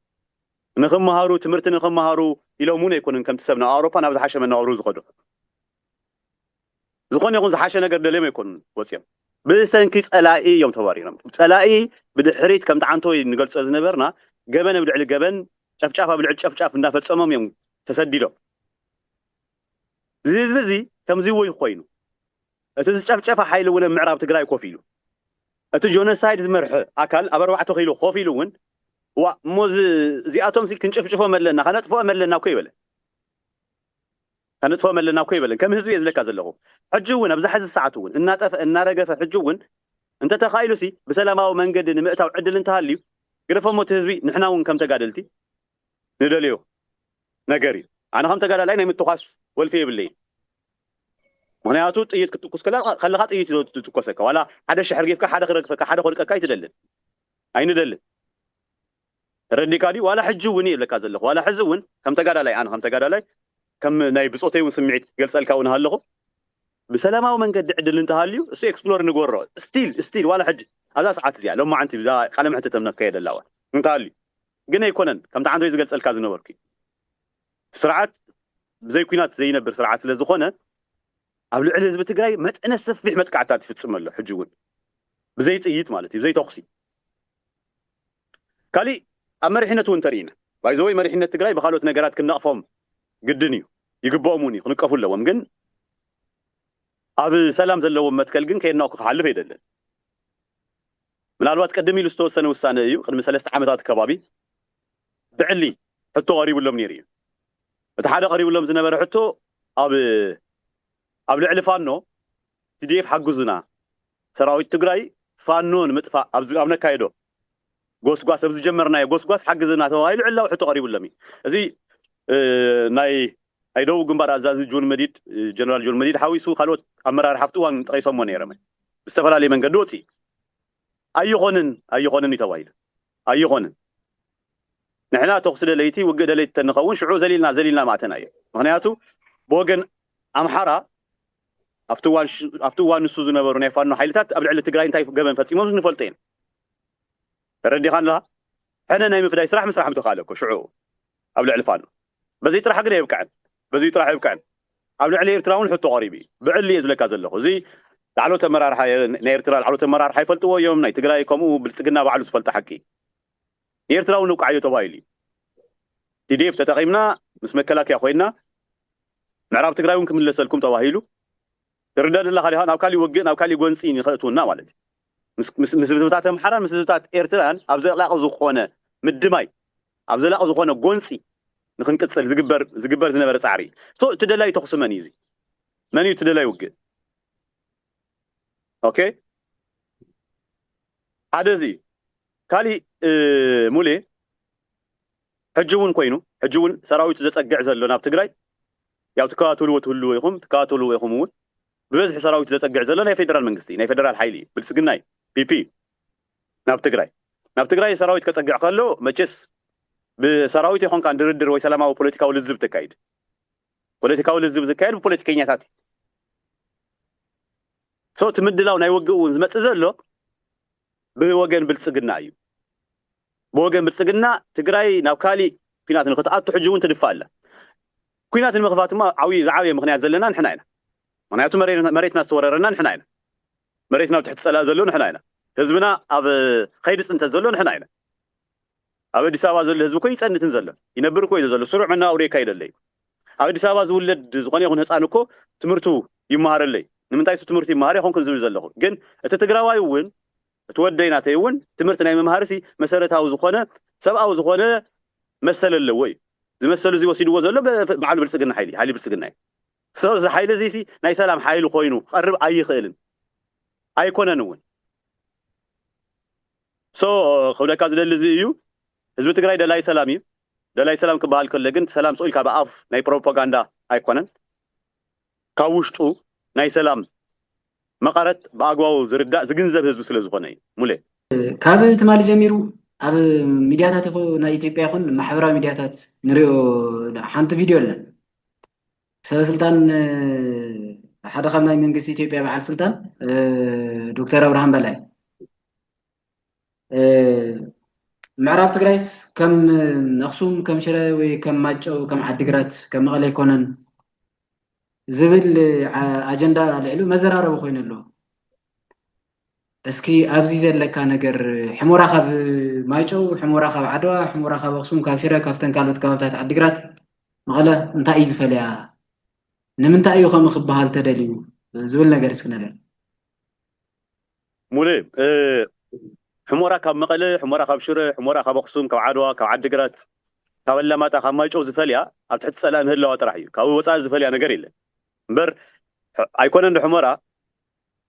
ንኽመሃሩ ትምህርቲ ንኽመሃሩ ኢሎም እውን ኣይኮኑን ከምቲ ሰብ ናብ ኣውሮፓ ናብ ዝሓሸ መነባብሮ ዝኸዱ ዝኾነ ይኹን ዝሓሸ ነገር ደልዮም ኣይኮኑን ወፅኦም ብሰንኪ ፀላኢ እዮም ተባሪሮም ፀላኢ ብድሕሪት ከምቲ ዓንቶ ንገልፆ ዝነበርና ገበን ብልዕሊ ገበን ጨፍጫፍ ኣብ ልዕሊ ጨፍጫፍ እንዳፈፀሞም እዮም ተሰዲዶም እዚ ህዝቢ እዚ ከምዚ ወይ ኮይኑ እቲ ዝጨፍጨፈ ሓይሊ እውን ምዕራብ ትግራይ ኮፍ ኢሉ እቲ ጆኖሳይድ ዝመርሐ ኣካል ኣብ 4 ኪሎ ኮፍ ኢሉ እውን እሞ እዚኣቶም ክንጭፍጭፎም ኣለና ከነጥፍኦም ኣለና እኮ ይበለን ከነጥፍኦም ኣለና እኮ ይበለን ከም ህዝቢ እየ ዝብለካ ዘለኹ ሕጂ እውን ኣብዚ ሕዚ ሰዓት እውን እናረገፈ ሕጂ እውን እንተተኻኢሉ ሲ ብሰላማዊ መንገዲ ንምእታው ዕድል እንተሃልዩ ግደፎሞ እቲ ህዝቢ ንሕና እውን ከም ተጋደልቲ ንደልዮ ነገር እዩ ኣነ ከም ተጋዳላይ ናይ ምትኳስ ወልፊ የብለይ ምክንያቱ ጥይት ክትኩስ ከለካ ጥይት ትትኮሰካ ዋላ ሓደ ሽሕር ጌፍካ ሓደ ክረግፈካ ሓደ ክወድቀካ ይትደልን ኣይንደልን ረዲካዲ ዋላ ሕጂ እውን የብለካ ዘለኹ ዋላ ሕዚ እውን ከም ተጋዳላይ ኣነ ከም ተጋዳላይ ከም ናይ ብፆተይ እውን ስምዒት ገልፀልካ እውን ኣለኹ ብሰላማዊ መንገዲ ዕድል እንተሃልዩ እሱ ኤክስፕሎር ንገብሮ ስቲል ዋላ ሕጂ ኣብዛ ሰዓት እዚኣ ሎማዓንቲ ቃለ ምሕተት ነካየደላ እዋ እንተሃልዩ ግን ኣይኮነን ከምቲ ዓንቶ ዝገልፀልካ ዝነበርኩ ስርዓት ብዘይ ኩናት ዘይነብር ስርዓት ስለ ዝኾነ ኣብ ልዕሊ ህዝቢ ትግራይ መጠነ ሰፊሕ መጥቃዕታት ይፍፅም ኣሎ ሕጂ እውን ብዘይ ጥይት ማለት እዩ ብዘይ ተኽሲ ካሊእ ኣብ መሪሕነት እውን ተርኢና ባይዘወይ መሪሕነት ትግራይ ብካልኦት ነገራት ክንነቕፎም ግድን እዩ ይግብኦም እውን እዩ ክንቀፉ ኣለዎም ግን ኣብ ሰላም ዘለዎም መትከል ግን ከየድናው ክሓልፍ ኣይደለን ምናልባት ቀደም ኢሉ ዝተወሰነ ውሳነ እዩ ቅድሚ 3 ዓመታት ከባቢ ብዕሊ ሕቶ ቀሪቡሎም ነይሩ እዩ እቲ ሓደ ቀሪቡሎም ዝነበረ ሕቶ ኣብ ልዕሊ ፋኖ TDF ሓግዙና ሰራዊት ትግራይ ፋኖን ምጥፋእ ኣብ ነካይዶ ጎስጓስ ኣብ ዝጀመርናዮ ጎስጓስ ሓግዝና ተባሂሉ ዕላው ሕቶ ቀሪቡሎም እዩ እዚ ናይ ደቡብ ግንባር ኣዛዚ ጀነራል ጆን መዲድ ሓዊሱ ካልኦት ኣመራርሓ ኣብቲ እዋን ጠቂሶሞ ነይሮም ብዝተፈላለየ መንገዲ ወፂኡ ኣይኾንን እዩ ተባሂሉ ኣይኾንን ንሕና ተኽሲ ደለይቲ ውግእ ደለይቲ ተንኸውን ሽዑ ዘሊልና ማዕተና እዩ ምክንያቱ ብወገን ኣምሓራ ኣብቲ እዋን ንሱ ዝነበሩ ናይ ፋኖ ሓይልታት ኣብ ልዕሊ ትግራይ እንታይ ገበን ፈፂሞም ንፈልጦ ኢና ተረዲኻ ኣለካ ሕነ ናይ ምፍዳይ ስራሕ ምስራሕ ምትኻለ እኮ ሽዑ ኣብ ልዕሊ ፋኖ በዘይ ጥራሕ ግን የብቅዕን ኣብ ልዕሊ ኤርትራ እውን ሕቶ ቀሪቡ እዩ ብዕሊ እየ ዝብለካ ዘለኹ እዚ ላዕሎት ኣመራርሓ ናይ ኤርትራ ላዕሎት ኣመራርሓ ይፈልጥዎ እዮም ናይ ትግራይ ከምኡ ብልፅግና ባዕሉ ዝፈልጦ ሓቂ ንኤርትራ እውን ውቃዕዮ ተባሂሉ እዩ TDF ተጠቒምና ምስ መከላከያ ኮይና ምዕራብ ትግራይ እውን ክምለሰልኩም ተባሂሉ ትርዳእ ዘለካ ዲኻ ናብ ካሊእ ውግእ ናብ ካሊእ ጎንፂ ይኽእትውና ማለት እዩ ምስ ህዝብታት ኣምሓራን ምስ ህዝብታት ኤርትራን ኣብ ዘቕላቕ ዝኾነ ምድማይ ኣብ ዘላቕ ዝኾነ ጎንፂ ንክንቅፅል ዝግበር ዝነበረ ፃዕሪ ሶ ትደላይ ተኽሱ መን እዩ መን እዩ ትደላይ ውግእ ኦኬ ሓደ እዚ ካሊእ ሙሌ ሕጂ እውን ኮይኑ ሕጂ እውን ሰራዊቱ ዘፀግዕ ዘሎ ናብ ትግራይ ያው ትከታተልዎ ትህልዎ ኢኹም ትከታተልዎ ኢኹም እውን ብበዝሒ ሰራዊቱ ዘፀግዕ ዘሎ ናይ ፌደራል መንግስቲ ናይ ፌደራል ሓይሊ ብልፅግና ፒፒ ናብ ትግራይ ሰራዊት ከፀግዕ ከሎ መቸስ ብሰራዊት ይኾንካ ድርድር ወይ ሰላማዊ ፖለቲካዊ ልዝብ ተካይድ ፖለቲካዊ ልዝብ ዝካየድ ብፖለቲከኛታት ሶ ትምድላው ናይ ውግእ እውን ዝመፅእ ዘሎ ብወገን ብልፅግና እዩ ብወገን ብልፅግና ትግራይ ናብ ካሊእ ኩናት ንክትኣቱ ሕጂ እውን ትድፋ ኣላ ኩናት ንምኽፋት ድማ ዝዓበየ ምክንያት ዘለና ንሕና ኢና ምክንያቱ መሬትና ዝተወረረና ንሕና ኢና መሬትና ኣብ ትሕቲ ፀላእ ዘሎ ንሕና ኢና ህዝብና ኣብ ከይዲ ፅንተት ዘሎ ንሕና ኢና ኣብ ኣዲስ ኣበባ ዘሎ ህዝቢ ኮ ይፀንትን ዘሎ ይነብር ኮ ኢሉ ዘሎ ስሩዕ መናብሩ የካይደለ እዩ ኣብ ኣዲስ ኣበባ ዝውለድ ዝኾነ ይኹን ህፃን እኮ ትምህርቱ ይመሃረለይ ንምንታይ እሱ ትምህርቲ ይመሃር ይኹንኩን ዝብል ዘለኹ ግን እቲ ትግራዋይ እውን እቲ ወደይናተይ እውን ትምህርቲ ናይ ምምሃርሲ መሰረታዊ ዝኾነ ሰብኣዊ ዝኾነ መሰል ኣለዎ እዩ ዝመሰሉ እዚ ወሲድዎ ዘሎ በዓሉ ብልፅግና ሓይሊ ብልፅግና እዩ ሶ እዚ ሓይሊ እዚ ናይ ሰላም ሓይሊ ኮይኑ ክቐርብ ኣይኽእልን ኣይኮነን እውን ሶ ክብለካ ዝደሊ እዚ እዩ ህዝቢ ትግራይ ደላይ ሰላም እዩ ደላይ ሰላም ክበሃል ከሎ ግን ሰላም ፅኢልካ ብኣፍ ናይ ፕሮፓጋንዳ ኣይኮነን ካብ ውሽጡ ናይ ሰላም መቐረት ብኣግባቡ ዝርዳእ ዝግንዘብ ህዝቢ ስለ ዝኾነ እዩ ሙሌ ካብ ትማሊ ጀሚሩ ኣብ ሚድያታት ይኹን ናይ ኢትዮጵያ ይኹን ማሕበራዊ ሚድያታት ንሪኦ ሓንቲ ቪድዮ ኣላ ሰበስልጣን ሓደ ካብ ናይ መንግስቲ ኢትዮጵያ በዓል ስልጣን ዶክተር ኣብርሃም በላይ ምዕራብ ትግራይስ ከም ኣክሱም ከም ሽረ ወይ ከም ማጨው ከም ዓዲግራት ከም መቐለ ይኮነን ዝብል ኣጀንዳ ልዕሉ መዘራረቡ ኮይኑ ኣሎ እስኪ ኣብዚ ዘለካ ነገር ሕሞራ ካብ ማጨው ሕሞራ ካብ ዓድዋ ሕሞራ ካብ ኣክሱም ካብ ሽረ ካብተን ካልኦት ከባብታት ዓዲግራት መቐለ እንታይ እዩ ዝፈልያ ንምንታይ እዩ ከምኡ ክበሃል ተደልዩ ዝብል ነገር እስኪ ነገር ሙሌ ሕሞራ ካብ መቐለ ሕሞራ ካብ ሽረ ሕሞራ ካብ ኣክሱም ካብ ዓድዋ ካብ ዓዲግራት ካብ ኣላማጣ ካብ ማይጨው ዝፈልያ ኣብ ትሕቲ ፀላእ ምህላዋ ጥራሕ እዩ ካብ ወፃኢ ዝፈልያ ነገር የለን እምበር ኣይኮነን ሕሞራ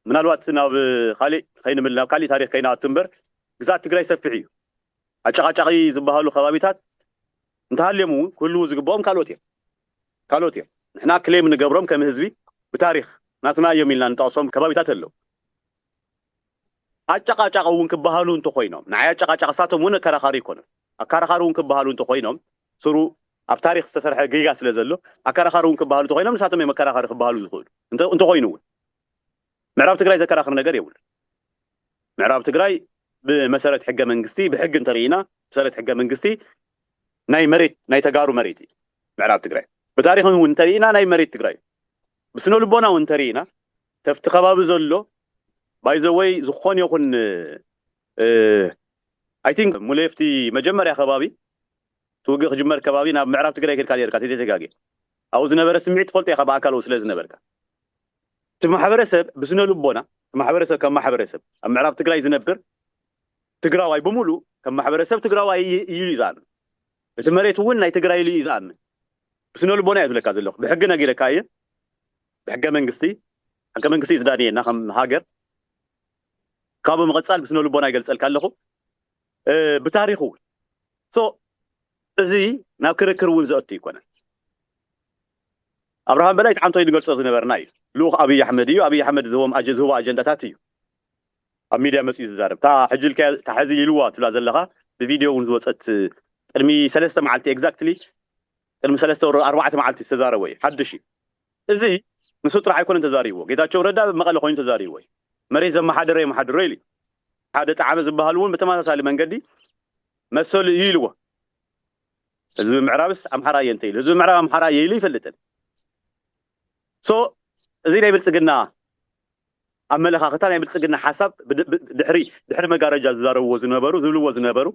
ምናልባት ናብ ካሊእ ከይንብል ናብ ካሊእ ታሪክ ከይናኣቱ እምበር ግዛት ትግራይ ሰፊሕ እዩ ኣጨቃጫቂ ዝበሃሉ ከባቢታት እንተሃልዮም እውን ክህልው ዝግብኦም ካልኦት እዮም ንሕና ክሌም ንገብሮም ከም ህዝቢ ብታሪክ ናትና እዮም ኢልና ንጠቕሶም ከባቢታት ኣለው ኣጨቃጫቂ እውን ክበሃሉ እንተኮይኖም ንዓይ ኣጨቃጫቂ ሳቶም እውን ኣከራኻሪ ይኮኑ ኣከራኻሪ እውን ክበሃሉ እንተኮይኖም ስሩ ኣብ ታሪክ ዝተሰርሐ ጌጋ ስለ ዘሎ ኣከራኻሪ እውን ክበሃሉ እንተኮይኖም ንሳቶም እዮም ኣከራኻሪ ክበሃሉ ዝኽእሉ እንተኮይኑ እውን ምዕራብ ትግራይ ዘከራኽር ነገር የብሉ ምዕራብ ትግራይ ብመሰረት ሕገ መንግስቲ ብሕጊ እንተርኢና መሰረት ሕገ መንግስቲ ናይ መሬት ናይ ተጋሩ መሬት እዩ ምዕራብ ትግራይ ብታሪክ እውን እንተርኢና ናይ መሬት ትግራይ ብስነ ልቦና እውን እንተርኢና ተፍቲ ከባቢ ዘሎ ባይዘወይ ዝኾነ ይኹን አይ ቲንክ ሙሌፍቲ መጀመርያ ከባቢ ትውግእ ክጅመር ከባቢ ናብ ምዕራብ ትግራይ ከድካ ጌርካ ተተጋጊ ኣብኡ ዝነበረ ስምዒት ትፈልጦ ኢኻ ብኣካል ስለ ዝነበርካ እቲ ማሕበረሰብ ብስነ ልቦና ማሕበረሰብ ከም ማሕበረሰብ ኣብ ምዕራብ ትግራይ ዝነብር ትግራዋይ ብምሉእ ከም ማሕበረሰብ ትግራዋይ እዩ ይዛን እቲ መሬት እውን ናይ ትግራይ እዩ ይዛን ብስነ ልቦና እየ ዝብለካ ዘለኹ ብሕጊ ነጊረካ እየ ብሕገ መንግስቲ ሕገ መንግስቲ ዝዳንየና ከም ሃገር ካብኡ ምቕፃል ብስነ ልቦና ይገልፀልካ ኣለኹ ብታሪክ እውን ሶ እዚ ናብ ክርክር እውን ዘእቱ ይኮነን ኣብርሃም በላይ ጣዕምቶ ይገልጾ ዝነበርና እዩ ልኡኽ ኣብይ ኣሕመድ እዩ ኣብይ ኣሕመድ ዝህቦም ኣጀንዳታት እዩ ኣብ ሚድያ መፅኡ ዝዛረብ እታ ሕጅልካ ሕዚ ኢልዋ ትብላ ዘለኻ ብቪድዮ እውን ዝወፀት ቅድሚ 3 መዓልቲ ኤግዛክትሊ ቅድሚ 4 መዓልቲ ዝተዛረበ እዩ ሓድሽ እዩ እዚ ንሱ ጥራሕ ኣይኮነን ተዛሪብዎ ጌታቸው ረዳ መቐለ ኮይኑ ተዛሪብዎ እዩ መሬት ዘመሓደረ የመሓድሮ ኢሉ ሓደ ጣዕመ ዝበሃል እውን ብተመሳሳሊ መንገዲ መሰሉ እዩ ኢልዎ ህዝቢ ምዕራብስ ኣምሓራ እየ እንተ ኢሉ ህዝቢ ምዕራብ ኣምሓራ እየ ኢሉ ይፈልጥን ሶ እዚ ናይ ብልፅግና ኣመለኻኽታ ናይ ብልፅግና ሓሳብ ድሕሪ መጋረጃ ዝዛረብዎ ዝነበሩ ዝብልዎ ዝነበሩ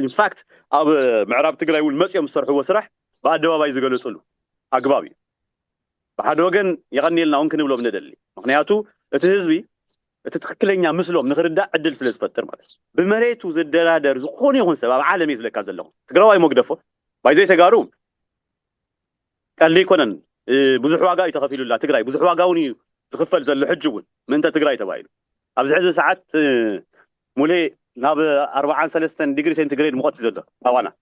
ኢንፋክት ኣብ ምዕራብ ትግራይ እውን መፅኦም ዝሰርሕዎ ስራሕ ብኣደባባይ ዝገለፅሉ ኣግባብ እዩ ብሓደ ወገን የቐኒልና እውን ክንብሎም ንደሊ ምክንያቱ እቲ ህዝቢ تتخكلنيا مسلوم نخردا عدل سلا زفتر ማለት بمريتو زدرادر زخون يكون سبب عالمي زلكا زلو تግራዋይ مقدفو بايزي تغارو قال لي كونن بزح واغا يتخفيلولا تግራይ بزح واغاوني زخفل زلو حجون من انت تግራይ تبايل ابز حد ساعات مولي ناب 43 ديجري سنتيغريد مقت زدو اوانا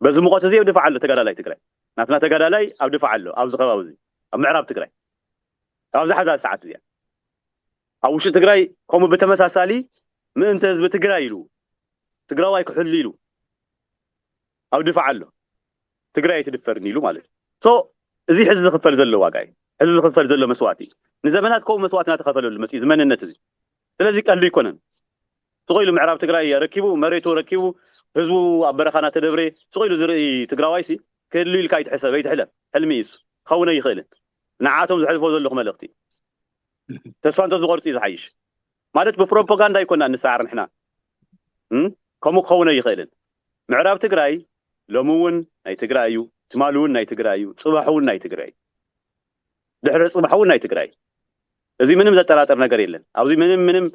بس مقت زي بدفع له تغدالاي تግራይ نافنا تغدالاي اب دفع له اب زخباوزي اب معراب تግራይ ابز حد ساعات دي اوش تግራይ كوم بتمساسالي من انت حزب تግራይ يلو تግራዋይ كحل يلو اب دفع له تግራይ يتدفرني يلو ማለት سو ازي حزب خفل زلو واغاي حزب خفل زلو مسواتي نزمنات كوم مسواتنا تخفلوا المسي زمنነት ازي ስለዚህ ቀል ይኮነን تقيل معراب تግራይ يركبو مريتو ركبو حزبو ابرخانا تدبري تقيل زري تግራዋይسي كليل كايت حساب يتحلم حلميس خونه يخيل نعاتهم زحلفو زلو ملختي تسفانتو زغورتي زحيش ማለት ببروباغندا يكون نسعر نحنا كمو خونه يخيل معراب تግራይ لمون ناي تግራዩ تمالون ناي تግራዩ صباحون ناي تግራይ دحر صباحون ناي تግራይ እዚ ምንም ዘጠራጠር ነገር የለን ኣብዚ ምንም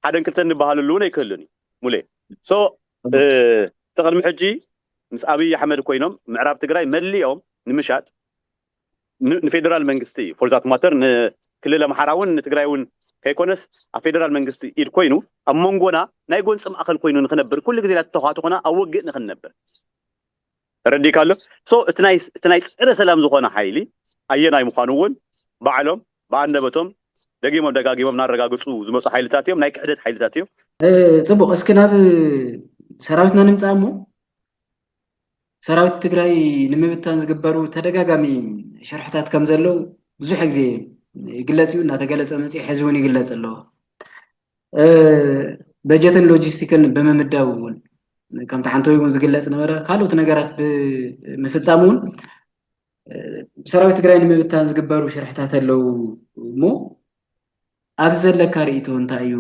ሓደን ክልተ ንባሃሉሉ ነው ይከሉኒ ሙሌ ሶ ተቀድም ሕጂ ምስ አብይ አሕመድ ኮይኖም ምዕራብ ትግራይ መሊኦም ንምሻጥ ንፌደራል መንግስቲ ፎር ዛት ማተር ንክልል አምሓራውን ንትግራይውን ከይኮነስ ኣብ ፌደራል መንግስቲ ኢድ ኮይኑ ኣብ መንጎና ናይ ጎንፂ ማእከል ኮይኑ ንክነብር ኩሉ ግዜ ላተተኻቱ ኾና ኣብ ወግእ ንክነብር ረዲካሎ ሶ እትናይ ፀረ ሰላም ዝኾነ ሓይሊ ኣየናይ ምዃኑ እውን ባዕሎም በአንደበቶም ደጊሞም ደጋጊሞም ናረጋግጹ ዝመጹ ሓይልታት እዮም ናይ ክሕደት ሓይልታት እዮም ጽቡቅ እስኪ ናብ ሰራዊትና ንምጻሞ ሰራዊት ትግራይ ንምብታን ዝግበሩ ተደጋጋሚ ሸርሕታት ከም ዘለው ብዙሕ ግዜ ይግለጽ እዩ እናተገለጸ መጽእ ሕዝቡን ይግለጽ ኣሎ በጀትን ሎጂስቲክን በመምዳው ከም ተሓንቶ ይውን ዝግለጽ ነበረ ካልኦት ነገራት ብምፍጻሙን ሰራዊት ትግራይ ንምብታን ዝግበሩ ሸርሕታት ኣለው ሞ ኣብዚ ዘለካ ርእይቶ እንታይ እዩ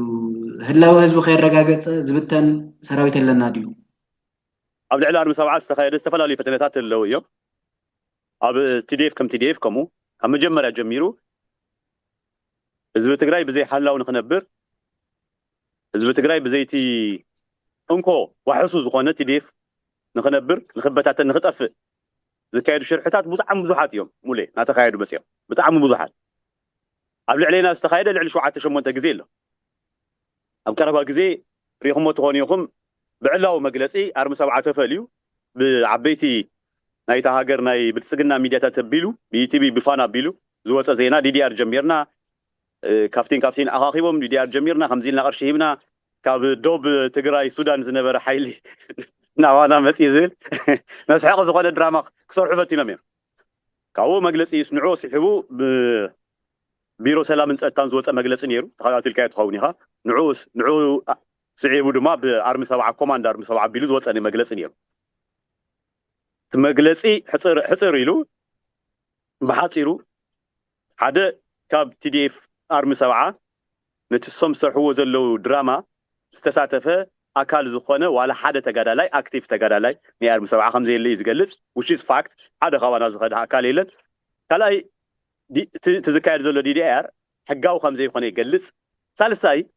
ህላዊ ህዝቢ ከይረጋገፀ ዝብተን ሰራዊት ኣለና ድዩ ኣብ ልዕሊ ኣርሚ ሰብዓት ዝተኻየደ ዝተፈላለዩ ፈተነታት ኣለው እዮም ኣብ ቲዲኤፍ ከም ቲዲኤፍ ከምኡ ካብ መጀመርያ ጀሚሩ ህዝቢ ትግራይ ብዘይ ሓላው ንክነብር ህዝቢ ትግራይ ብዘይቲ እንኮ ዋሕሱ ዝኾነ ቲዲኤፍ ንክነብር ንክበታተን ንክጠፍእ ዝካየዱ ሽርሕታት ብጣዕሚ ብዙሓት እዮም ሙሌ እናተኻየዱ መፅኦም ብጣዕሚ ብዙሓት ኣብ ልዕሊና ዝተኻየደ ልዕሊ 7-8 ግዜ ኣሎ ኣብ ቀረባ ግዜ ሪኢኹሞ ትኾኑ ኢኹም ብዕላዊ መግለፂ ኣርሚ ሰብዓ ተፈልዩ ብዓበይቲ ናይታ ሃገር ናይ ብልፅግና ሚድያታት ኣቢሉ ብኢቲቪ ብፋና ኣቢሉ ዝወፀ ዜና ዲዲአር ጀሚርና ካፍቲን ኣኻኺቦም ዲዲአር ጀሚርና ከምዚ ኢልና ቅርሺ ሂብና ካብ ዶብ ትግራይ ሱዳን ዝነበረ ሓይሊ ናባና መፂ ዝብል መስሐቂ ዝኾነ ድራማ ክሰርሑ ፈቲኖም እዮም ካብኡ መግለፂ ስንዑ ስሒቡ ቢሮ ሰላምን ፀጥታን ዝወፀ መግለፂ ነይሩ ተኸታተልካዮ ትኸውን ኢኻ ንዑ ስዒቡ ድማ ብኣርሚ ሰብዓ ኮማንድ ኣርሚ ሰብዓ ኣቢሉ ዝወፀ መግለፂ ነይሩ እቲ መግለፂ ሕፅር ኢሉ ብሓፂሩ ሓደ ካብ ቲዲኤፍ ኣርሚ ሰብዓ ነቲ ሶም ዝሰርሕዎ ዘለው ድራማ ዝተሳተፈ ኣካል ዝኾነ ዋላ ሓደ ተጋዳላይ ኣክቲቭ ተጋዳላይ ናይ ኣርሚ ሰብዓ ከም ዘየለ እዩ ዝገልፅ which is fact ሓደ ካባና ዝኸደ ኣካል የለን ካልኣይ تزكايد زلو دي دي ار حقاو خمزه يكون يقلص ثالثاي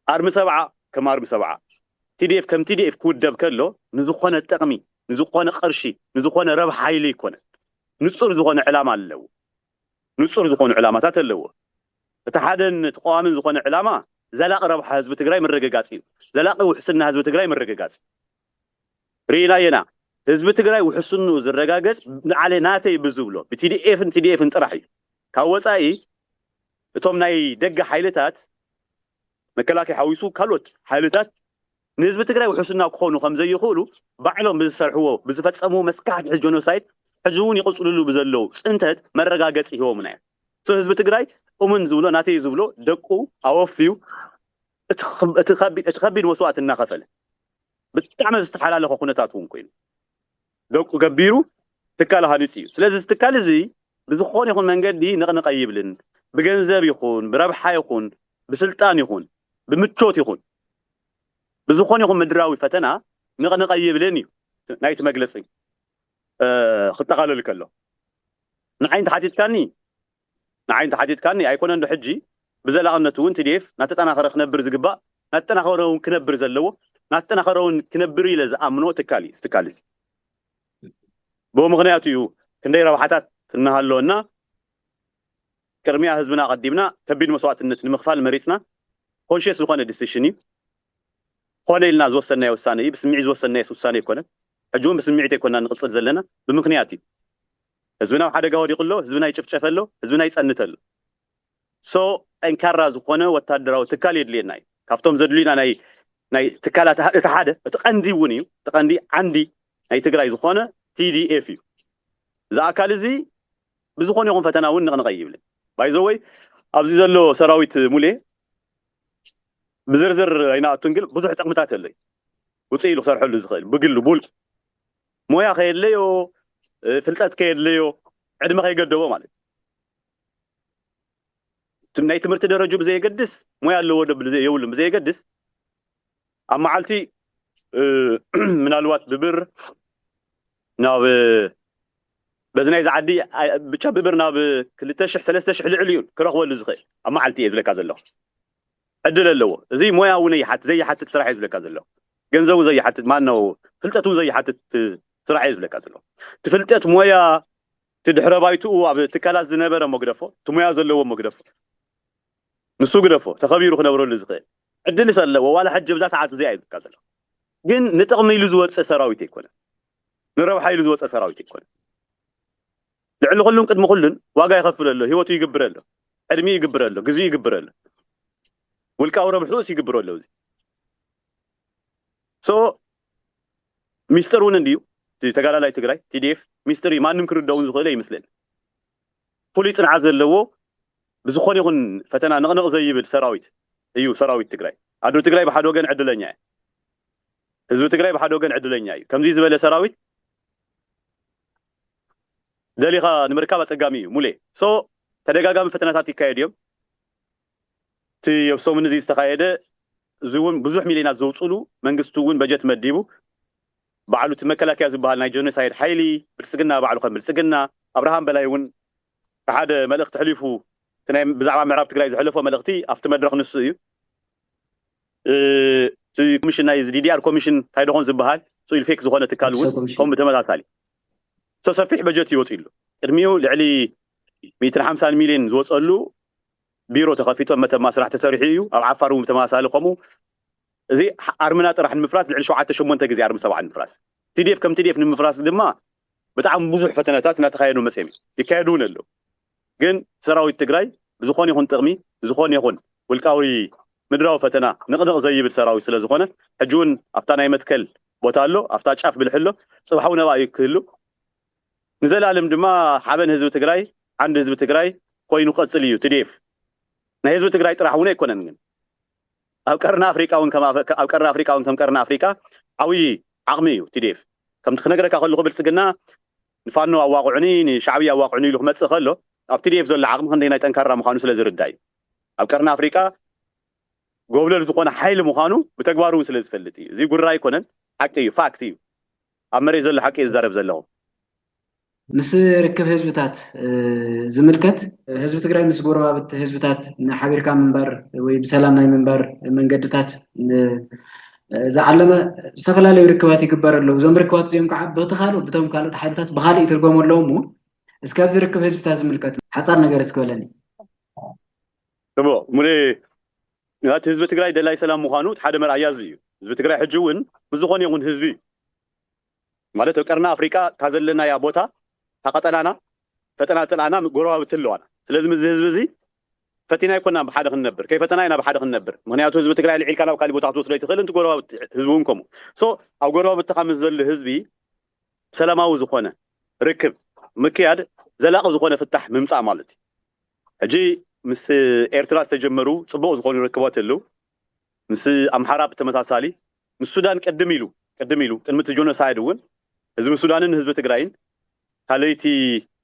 ارمي سبعه كما ارمي سبعه تي دي اف كم تي دي اف كودب كله نزخونه تقمي نزخونه قرشي نزخونه ربح حيلي يكون نصر زخونه علامه አለው نصر زخونه علامات አለው ተሓደን ተቋምን ዝኮነ ዕላማ ዘላቂ ረብሓ ህዝቢ ትግራይ መረጋጋፂ ዘላቂ ውሕስና ህዝቢ ትግራይ መረጋጋፂ ሪናየና ህዝቢ ትግራይ ውሕስኑ ዝረጋገጽ ንዓለ ናተይ ብዝብሎ ብቲዲኤፍን ጥራሕ እዩ ካብ ወፃኢ እቶም ናይ ደገ ሓይልታት መከላከያ ሓዊሱ ካልኦት ሓይልታት ንህዝቢ ትግራይ ውሕስና ክኾኑ ከም ዘይኽእሉ ባዕሎም ብዝሰርሕዎ ብዝፈጸምዎ መስካሕቲ ጀኖሳይድ ሕጂ እውን ይቕፅልሉ ብዘለው ፅንተት መረጋገፂ ሂቦምና እዮም ህዝቢ ትግራይ ኡምን ዝብሎ ናተይ ዝብሎ ደቁ ኣወፍዩ እቲ ከቢድ መስዋዕት እናኸፈለ ብጣዕሚ ዝተሓላለኸ ኩነታት እውን ኮይኑ ደቁ ገቢሩ ትካል ሃኒፅ እዩ ስለዚ ትካል እዚ ብዝኾነ ይኹን መንገዲ ንቕንቕ ይብልን ብገንዘብ ይኹን ብረብሓ ይኹን ብስልጣን ይኹን ብምቾት ይኹን ብዝኾነ ይኹን ምድራዊ ፈተና ንቕንቕ ይብልን እዩ ናይቲ መግለፂ ክጠቃለል ከሎ ንዓይን ተሓቲትካኒ ኣይኮነን ዶ ሕጂ بزلاقنته وين تديف ناتنا خرخ نبر زقبا ناتنا خرون كنبر زلوا ناتنا خرون كنبر إلى زأمنو تكالي استكالي بو مغنياتيو كندي روحاتات نهالونا كرميا هزبنا قدمنا تبين مسوات النت المخفال مريسنا هون شيء سلخانة ديسيشني هون الناس وصلنا يوصلنا بس معي وصلنا يوصلنا يكونه حجون بس معي تكون نقصد زلنا بمغنياتي هزبنا وحدا قاعد يقول له هزبنا يشوف له هزبنا يسأنتله سو انكار زخونه وتادراو تكالي دليناي كافتم زدلينا ناي تكالات اتحاده تقندي ونيو تقندي عندي ناي تግራይ زخونه TDF እዩ زاكال زي بزخون يكون فتناون نقيبل بايزوي ابزي زلو سراويت مولي بزرزر اينا تنقل بزح تقمتات لي وصيلو سرحلو زخيل بقلو بول مويا خيليو فلطات كيليو عدما خيقدبو مالك تمناي تمرت درجو بزي يقدس مويا لو ود يولم بزي يقدس اما عالتي من الوات ببر ناب بزناي زعدي بچا ببرنا ب 2000 3000 لعليون كرخو لزخيل اما عالتي يزلك زلو عدل اللو زي مويا وني حت زي حت تسرح يزلك زلو ገንዘቡ زي حت ما انه فلطته زي حت تسرح يزلك زلو تفلطت مويا تدحر بايتو اب تكالات زنبره مغدفو تمويا زلو مغدفو نسو غدفو تخبيرو خنبرو لزخيل عدل سلو ولا حج بزا ساعات زي يزلك زلو ግን ንጥቕሚ ኢሉ ዝወፅእ ሰራዊት ኣይኮነ ንረብሓ ኢሉ ዝወፅእ ሰራዊት ኣይኮነ ልዕሊ ኩሉን ቅድሚ ኩሉን ዋጋ ይኸፍለሎ ህይወቱ ይግብረሎ ዕድሚ ይግብረሎ ግዜ ይግብረሎ ውልቃው ረብሑስ ይግብረሎ እዚ ሶ ሚስተሩን እንዲዩ ተጋዳላይ ትግራይ TDF ሚስተሪ ማንም ክርዳው ዝኽእል ይመስለኒ ፖሊስ ጽንዓ ዘለዎ ብዝኾነ ይኹን ፈተና ንቕንቕ ዘይብል ሰራዊት እዩ ሰራዊት ትግራይ ኣዶ ትግራይ ብሓደ ወገን ዕድለኛ ህዝብ ትግራይ بحد وገን ዕድለኛ እዩ ከምዚ ዝበለ ሰራዊት ደሊኻ ንምርካብ አጸጋሚ እዩ ሙሌ ሶ ተደጋጋሚ ፈተናታት ይካየድዮም የብሶምን እዚ ዝተካየደ ዝውን ብዙሕ ሚሊዮናት ዘውፅሉ መንግስቱ እውን በጀት መዲቡ ባዕሉ መከላከያ ዝበሃል ናይ ጆኖሳይድ ሓይሊ ብልጽግና ባዕሉ ከም ብልጽግና አብርሃም በላይ እውን ሓደ መልእክቲ ሕሊፉ ናይ ብዛዕባ ምዕራብ ትግራይ ዝሕለፎ መልእክቲ ኣብቲ መድረክ ንሱ እዩ ኮሚሽን ናይ DDR ኮሚሽን ታይደኾን ዝበሃል ሶ ኢልፌክ ዝኾነ ትካል እውን ከም ተመሳሳሊ ሶ ሰፊሕ በጀት ይወፅሉ ቅድሚው ልዕሊ 150 ሚሊዮን ዝወፀሉ ቢሮ ተኸፊቶ መተማ ስራሕ ተሰሪሑ እዩ ኣብ ዓፋር እውን ተመሳሳሊ ከምኡ እዚ ኣርምና ጥራሕ ንምፍራስ ልዕሊ 7-8 ግዜ ኣርም 7 ንምፍራስ TDF ከም TDF ንምፍራስ ድማ በጣም ብዙሕ ፈተናታት እናተካየዱ መፅም ይካየዱን ኣሎ ግን ሰራዊት ትግራይ ብዝኾነ ይኹን ጥቕሚ ብዝኾነ ይኹን ውልቃዊ ምድራዊ ፈተና ንቕንቕ ዘይብል ሰራዊት ስለ ዝኾነ ሕጁን ኣብታ ናይ መትከል ቦታ ኣሎ ኣብታ ጫፍ ብልሕሎ ጽባሕው ነባይ ክህሉ ንዘላለም ድማ ሓበን ህዝቢ ትግራይ ዓንዲ ህዝቢ ትግራይ ኮይኑ ቀጽል እዩ TDF ናይ ህዝቢ ትግራይ ጥራሕ እውን ኣይኮነን ግን ኣብ ቀርና ኣፍሪካ እውን ከም ቀርና ኣፍሪካ ዓብይ ዓቕሚ እዩ TDF ከም ትኽነግረካ ከለኹ ብልጽግና ንፋኖ ኣዋቑዕኒ ንሻዕብያ ኣዋቑዕኒ ኢሉ ክመጽእ ከሎ ኣብ TDF ዘሎ ዓቕሚ ክንደይ ናይ ጠንካራ ምዃኑ ስለ ዝርዳእ እዩ ኣብ ቀርና ኣፍሪካ ጎብለል ዝኾነ ሓይሊ ምዃኑ ብተግባሩ ስለ ዝፈልጥ እዩ እዚ ጉራ ኣይኮነን ሓቂ እዩ ፋክት እዩ ኣብ መሬት ዘሎ ሓቂ ዝዛረብ ዘለኹ ምስ ርክብ ህዝብታት ዝምልከት ህዝቢ ትግራይ ምስ ጎረባብት ህዝብታት ሓቢርካ ምንባር ወይ ብሰላም ናይ ምንባር መንገድታት ዝዓለመ ዝተፈላለዩ ርክባት ይግበር ኣለዉ እዞም ርክባት እዚኦም ከዓ ብትኻል ብቶም ካልኦት ሓይልታት ብኻሊእ ይትርጎሙ ኣለዉ እሞ እስካብ ዝርክብ ህዝብታት ዝምልከት ሓፃር ነገር እስክበለኒ ጥቦ ሙሌ ናት ህዝቢ ትግራይ ደላይ ሰላም ምዃኑ ሓደ መርኣያ እዩ ህዝቢ ትግራይ ሕጂ እውን ብዝኾነ ይኹን ህዝቢ ማለት ኣብ ቀርና ኣፍሪካ ታዘለና ያ ቦታ ታቀጠናና ፈተናተናና ጎረባብት ኣለዋና ስለዚ ምዝ ህዝቢ እዚ ፈቲና ይኮና ብሓደ ክንነብር ከይ ፈተና ኢና ብሓደ ክንነብር ምክንያቱ ህዝቢ ትግራይ ልዒልካ ናብ ካሊ ቦታ ክትወስዶ ይትኽእል እንት ጎረባብት ህዝቢ እውን ከምኡ ሶ ኣብ ጎረባብት ከም ዘሎ ህዝቢ ሰላማዊ ዝኾነ ርክብ ምክያድ ዘላቂ ዝኾነ ፍታሕ ምምፃእ ማለት ሕጂ ምስ ኤርትራ ዝተጀመሩ ጽቡቕ ዝኾኑ ርክባት ኣለዉ ምስ ኣምሓራ ብተመሳሳሊ ምስ ሱዳን ቀድም ኢሉ ቅድሚ እቲ ጆኖሳይድ እውን ህዝቢ ሱዳንን ህዝቢ ትግራይን ካለይቲ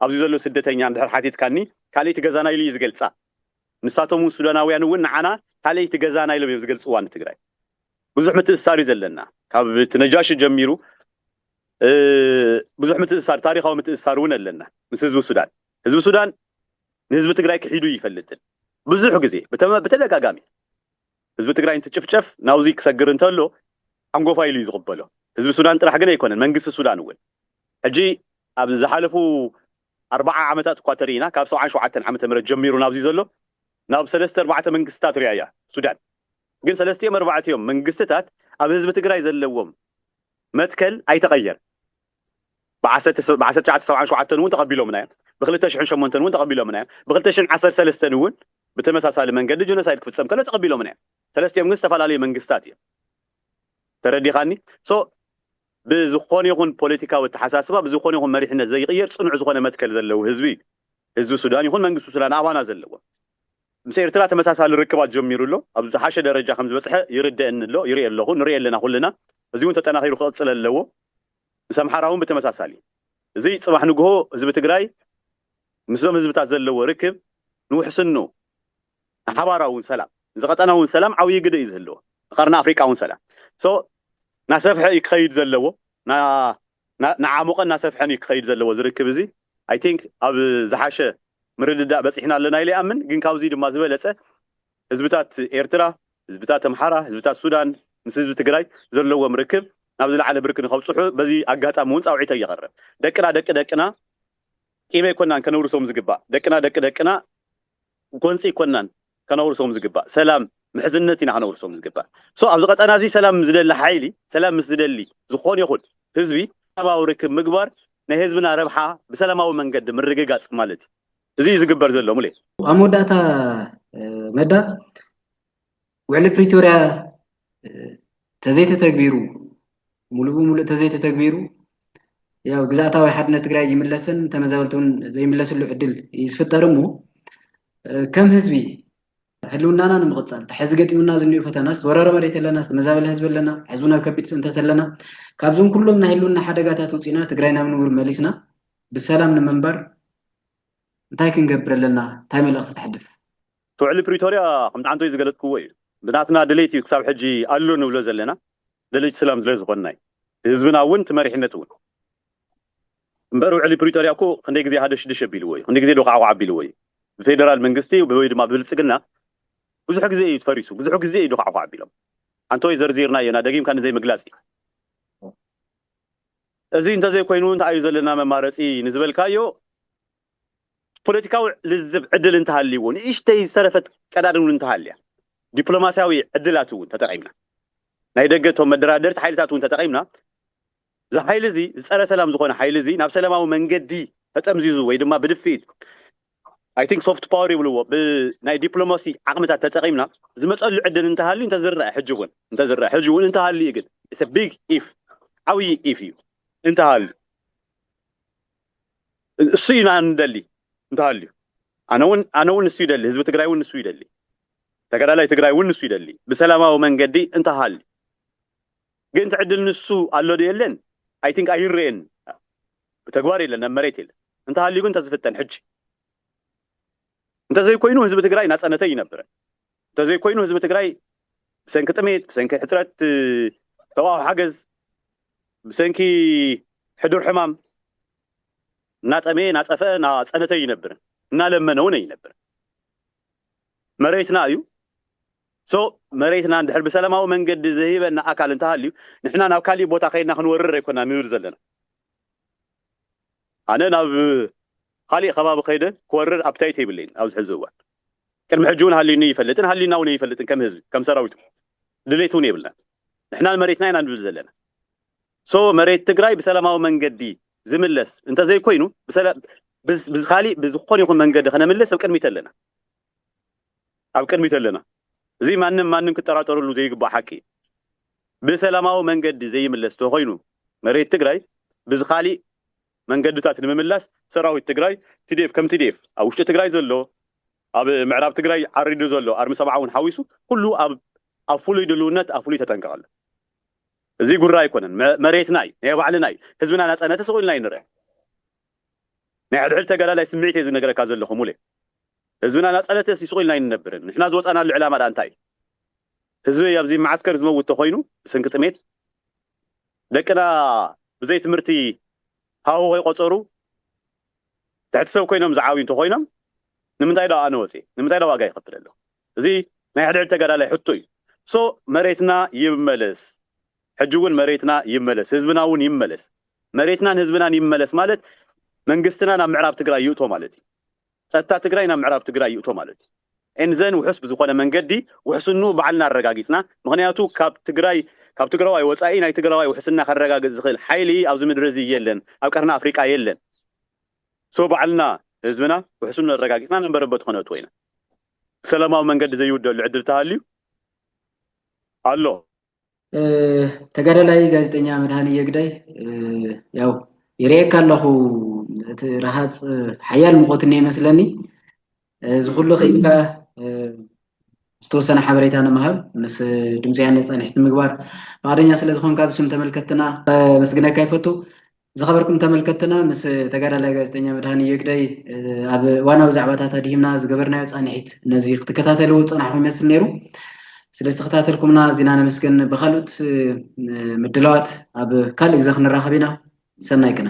ኣብዚ ዘሎ ስደተኛ እንድሕር ሓቲትካኒ ካለይቲ ገዛና ኢሉ እዩ ዝገልፃ ንሳቶም ሱዳናውያን እውን ንዓና ካለይቲ ገዛና ኢሎም እዮም ዝገልፅዋ ንትግራይ ብዙሕ ምትእስሳር እዩ ዘለና ካብ እቲ ነጃሺ ጀሚሩ ብዙሕ ምትእስሳር ታሪኻዊ ምትእስሳር እውን ኣለና ምስ ህዝቢ ሱዳን ንህዝቢ ትግራይ ክሒዱ ይፈልጥን ብዙሕ ግዜ በተደጋጋሚ ህዝቢ ትግራይ እንትጭፍጨፍ ናውዚ ክሰግር እንተሎ ሓንጎፋ ኢሉ ዝቕበሎ ህዝቢ ሱዳን ጥራሕ ግን ኣይኮነን መንግስቲ ሱዳን እውን ሕጂ ኣብ ዝሓለፉ 4 ዓመታት እኳ ተሪእና ካብ 77 ዓመተ ምህረት ጀሚሩ ናብዚ ዘሎ ናብ 3-4 መንግስትታት ርያያ ሱዳን ግን 3-4 መንግስትታት ኣብ ህዝቢ ትግራይ ዘለዎም መትከል ኣይተቀየር ب1977 እውን ተቐቢሎምና ب2008 እውን ተቐቢሎምና ب2013 እውን بتمساسال መንገዲ ጆኖሳይድ ክፍጸም ከሎ ተቐቢሎምና ሰለስቲኦም ግን ዝተፈላለዩ መንግስታት እዮም ተረዲኻኒ ብዝኾነ ይኹን ፖለቲካዊ ተሓሳስባ ብዝኾነ ይኹን መሪሕነት ዘይቅየር ጽኑዕ ዝኾነ መትከል ዘለዎ ህዝቢ ሱዳን ይኹን መንግስቲ ሱዳን ኣባና ዘለዎ ምስ ኤርትራ ተመሳሳሊ ርክባት ጀሚሩሎ ኣብ ዝሓሸ ደረጃ ከም ዝበፅሐ ይርደአንሎ ይርአ ኣለኹ ንሪኦ ኣለና ኩልና እዚ እውን ተጠናኺሩ ክቕፅል ኣለዎ ምስ ኣምሓራ እውን ብተመሳሳሊ እዚ ፅባሕ ንግሆ ህዝቢ ትግራይ ምስዞም ህዝብታት ዘለዎ ርክብ ንውሕስኑ ሓባራውን ሰላም ዝቐጠናውን ሰላም ዓብዪ ግደ እዩ ዝህልዎ ንቐርኒ ኣፍሪቃውን ሰላም ናሰፍሐ ይክኸይድ ዘለዎ ንዓሙቐን ናሰፍሐን ይክኸይድ ዘለዎ ዝርክብ እዚ ኣይ ቲንክ ኣብ ዝሓሸ ምርድዳእ በፂሕና ኣለና ኢለ ይኣምን ግን ካብዚ ድማ ዝበለፀ ህዝብታት ኤርትራ ህዝብታት ኣምሓራ ህዝብታት ሱዳን ምስ ህዝቢ ትግራይ ዘለዎም ርክብ ናብ ዝለዓለ ብርኪ ንኸብፅሑ በዚ ኣጋጣሚ እውን ፃውዒተ እየቐርብ ደቅና ቂመ ይኮናን ከነውርሶም ዝግባእ ደቅና ጎንፂ ይኮናን ከነውርሶም ዝግባእ ሰላም ምሕዝነት ኢና ከነውርሶም ዝግባእ ኣብዚ ቀጠና እዚ ሰላም ዝደሊ ሓይሊ ሰላም ምስ ዝደሊ ዝኾነ ይኹን ህዝቢ ሰላማዊ ርክብ ምግባር ናይ ህዝብና ረብሓ ብሰላማዊ መንገዲ ምርግጋፅ ማለት እዩ እዚ ዝግበር ዘሎ ሙሌ ኣብ መወዳእታ መዳ ውዕሊ ፕሪቶርያ ተዘይተተግቢሩ ሙሉ ብሙሉእ ተዘይተተግቢሩ ያው ግዛእታዊ ሓድነት ትግራይ ይምለስን ተመዛበልቱን ዘይምለስሉ ዕድል ይዝፍጠር እሞ ከም ህዝቢ ህልውናና ንምቕፃል ተሕዚ ገጢሙና ዝኒኡ ፈተና ዝተወረረ መሬት ኣለና ዝተመዛበለ ህዝቢ ኣለና ሕዙና ከቢድ ፅንተት ኣለና ካብዞም ኩሎም ናይ ህልውና ሓደጋታት ውፂና ትግራይ ናብ ንቡር መሊስና ብሰላም ንምንባር እንታይ ክንገብር ኣለና እንታይ መልእኽቲ ተሕልፍ ውዕሊ ፕሪቶርያ ከምቲ ዓንቶ ዝገለጥክዎ እዩ ብናትና ድሌት እዩ ክሳብ ሕጂ ኣሎ ንብሎ ዘለና ድሌት ሰላም ስለ ዝኾንና ህዝብና እውን ትመሪሕነት እውን እምበር ውዕሊ ፕሪቶርያ እኮ ክንደይ ግዜ ሃደሽድሽ ኣቢልዎ እዩ ክንደይ ግዜ ዶቃዕቋዕ ኣቢልዎ እዩ ብፌደራል መንግስቲ ወይ ድማ ብብልፅግና ብዙሕ ግዜ እዩ ተፈሪሱ ብዙሕ ግዜ እዩ ዶቃዕቋዕ ኣቢሎም ኣንቶይ ዘርዚርና የና ደጊምካ ንዘይ ምግላፅ እዩ እዚ እንተዘይ ኮይኑ እንታይ እዩ ዘለና መማረፂ ንዝበልካዮ ፖለቲካዊ ልዝብ ዕድል እንተሃልይዎ ንእሽተይ ዝተረፈት ቀዳድን እውን እንተሃልያ ዲፕሎማስያዊ ዕድላት እውን ተጠቒምና ናይ ደገቶም መደራደርቲ ሓይልታት እውን ተጠቒምና እዚ ሓይሊ እዚ ዝፀረ ሰላም ዝኾነ ሓይሊ እዚ ናብ ሰላማዊ መንገዲ ተጠምዚዙ ወይ ድማ ብድፊት አይ ቲንክ ሶፍት ፓወር ይብልዎ ብናይ ዲፕሎማሲ ዓቕምታት ተጠቒምና ዝመፀሉ ዕድል እንተሃልዩ እንተዝርአ ሕጂ እውን እንተሃልዩ ግን ኢትስ አ ቢግ ኢፍ ዓብዪ ኢፍ እዩ እንተሃልዩ እሱ ኢና ንደሊ እንተሃልዩ ኣነ እውን እሱ ይደሊ ህዝቢ ትግራይ እውን እሱ ይደሊ ተጋዳላይ ትግራይ እውን እሱ ይደሊ ብሰላማዊ መንገዲ እንተሃልዩ ግን ትዕድል ንሱ ኣሎ ዶ የለን አይ ቲንክ ኣይርአን ብተግባር የለን ኣብ መሬት የለን እንተሃልዩ ግን ተዝፍተን ሕጂ እንተዘይ ኮይኑ ህዝቢ ትግራይ ናፀነተ ይነበረ እንተዘይ ኮይኑ ህዝቢ ትግራይ ብሰንኪ ጥሜት ብሰንኪ ሕፅረት ሰብኣዊ ሓገዝ ብሰንኪ ሕዱር ሕማም እናጠመ ናፀፍአ ናፀነተ ይነበረ እናለመነ እውን ይነበረ መሬትና እዩ መሬትና እንድሕር ብሰላማዊ መንገዲ ዝሂበና ኣካል እንተሃልዩ ንሕና ናብ ካሊእ ቦታ ከይድና ክንወርር ኣይኮና ንብል ዘለና ኣነ ናብ ካሊእ ከባቢ ከይደ ክወርር ኣብታይት የብለይን ኣብዚ ሕዚ እዋን ቅድሚ ሕጂ እውን ሃልዩኒ ይፈልጥን ሃልዩና እውን ይፈልጥን ከም ህዝቢ ከም ሰራዊት ድሌት እውን የብልና ንሕና መሬትና ኢና ንብል ዘለና መሬት ትግራይ ብሰላማዊ መንገዲ ዝምለስ እንተዘይ ኮይኑ ብካሊእ ብዝኾነ ይኹን መንገዲ ከነምለስ ኣብ ቅድሚት ኣለና እዚ ማንም ክጠራጠረሉ ዘይግባእ ሓቂ ብሰላማዊ መንገዲ ዘይምለስ ተኮይኑ መሬት ትግራይ ብዝኻሊእ መንገድታት ንምምላስ ሰራዊት ትግራይ ቲዲኤፍ ከም ቲዲኤፍ ኣብ ውሽጢ ትግራይ ዘሎ ኣብ ምዕራብ ትግራይ ዓሪዱ ዘሎ ኣርሚ ሰብዓ እውን ሓዊሱ ኩሉ ኣብ ፍሉይ ድልውነት ኣብ ፍሉይ ተጠንቀቕ ኣሎ እዚ ጉራ ኣይኮነን መሬትና እዩ ናይ ባዕልና እዩ ህዝብና ናፀነተ ስቑኢልና ይንርአ ናይ ሕድሕድ ተጋዳላይ ስምዒት እየ ዝነገረካ ዘለኹ ሙሌ ህዝብና ናፀነተ ይስቑኢልና ይንነብርን ንሕና ዝወፃናሉ ዕላማ ዳ እንታይ ህዝቢ ኣብዚ ማዓስከር ዝመውት ተኮይኑ ብሰንኪ ጥሜት ደቅና ብዘይ ትምህርቲ ሃው ከይቆፀሩ ትሕቲ ሰብ ኮይኖም ዝዓብዩ እንተኮይኖም ንምንታይ ዳ ኣነ ወፂ ንምንታይ ዳ ዋጋ ይኸፍል ኣሎ እዚ ናይ ሕድሕድ ተጋዳላይ ሕቶ እዩ ሶ መሬትና ይመለስ ሕጂ እውን መሬትና ይመለስ ህዝብና እውን ይመለስ መሬትናን ህዝብናን ይመለስ ማለት መንግስትና ናብ ምዕራብ ትግራይ ይእቶ ማለት እዩ ጸጥታ ትግራይ ናብ ምዕራብ ትግራይ ይእቶ ማለት እዩ እንዘን ውሕስ ብዝኾነ መንገዲ ውሕስኑ በዓልና አረጋጊፅና ምክንያቱ ካብ ትግራዋይ ወፃኢ ናይ ትግራዋይ ውሕስና ከረጋግፅ ዝኽእል ሓይሊ ኣብዚ ምድሪ እዚ የለን ኣብ ቀርኒ ኣፍሪቃ የለን ሶ በዓልና ህዝብና ውሕስኑ አረጋጊፅና ነንበረበት ኮነቱ ወይና ሰላማዊ መንገዲ ዘይውደሉ ዕድል ተሃልዩ ኣሎ ተጋዳላይ ጋዜጠኛ መድሃኒ የግዳይ ያው ይርኤካ ኣለኹ እቲ ረሃፅ ሓያል ሙቐት እኒአ ይመስለኒ ዝኩሉ ኽኢልካ ዝተወሰነ ሓበሬታ ንምሃብ ምስ ድምፂ ወያነ ጻኒሕት ምግባር ፈቃደኛ ስለ ዝኾንካ ብስም ተመልከትና መስግነካ ይፈቱ ዝኸበርኩም ተመልከትና ምስ ተጋዳላይ ጋዜጠኛ መድሃኒ የግዳይ ኣብ ዋናዊ ዛዕባታት ኣድሂምና ዝገበርናዮ ጻኒሕት ነዚ ክትከታተሉ ጽናሕኩም ይመስል ነይሩ ስለ ዝተከታተልኩምና ዜና ነመስገን ብካልኦት ምድላዋት ኣብ ካልእ ግዜ ክንራኸብ ኢና ሰናይ ቅነ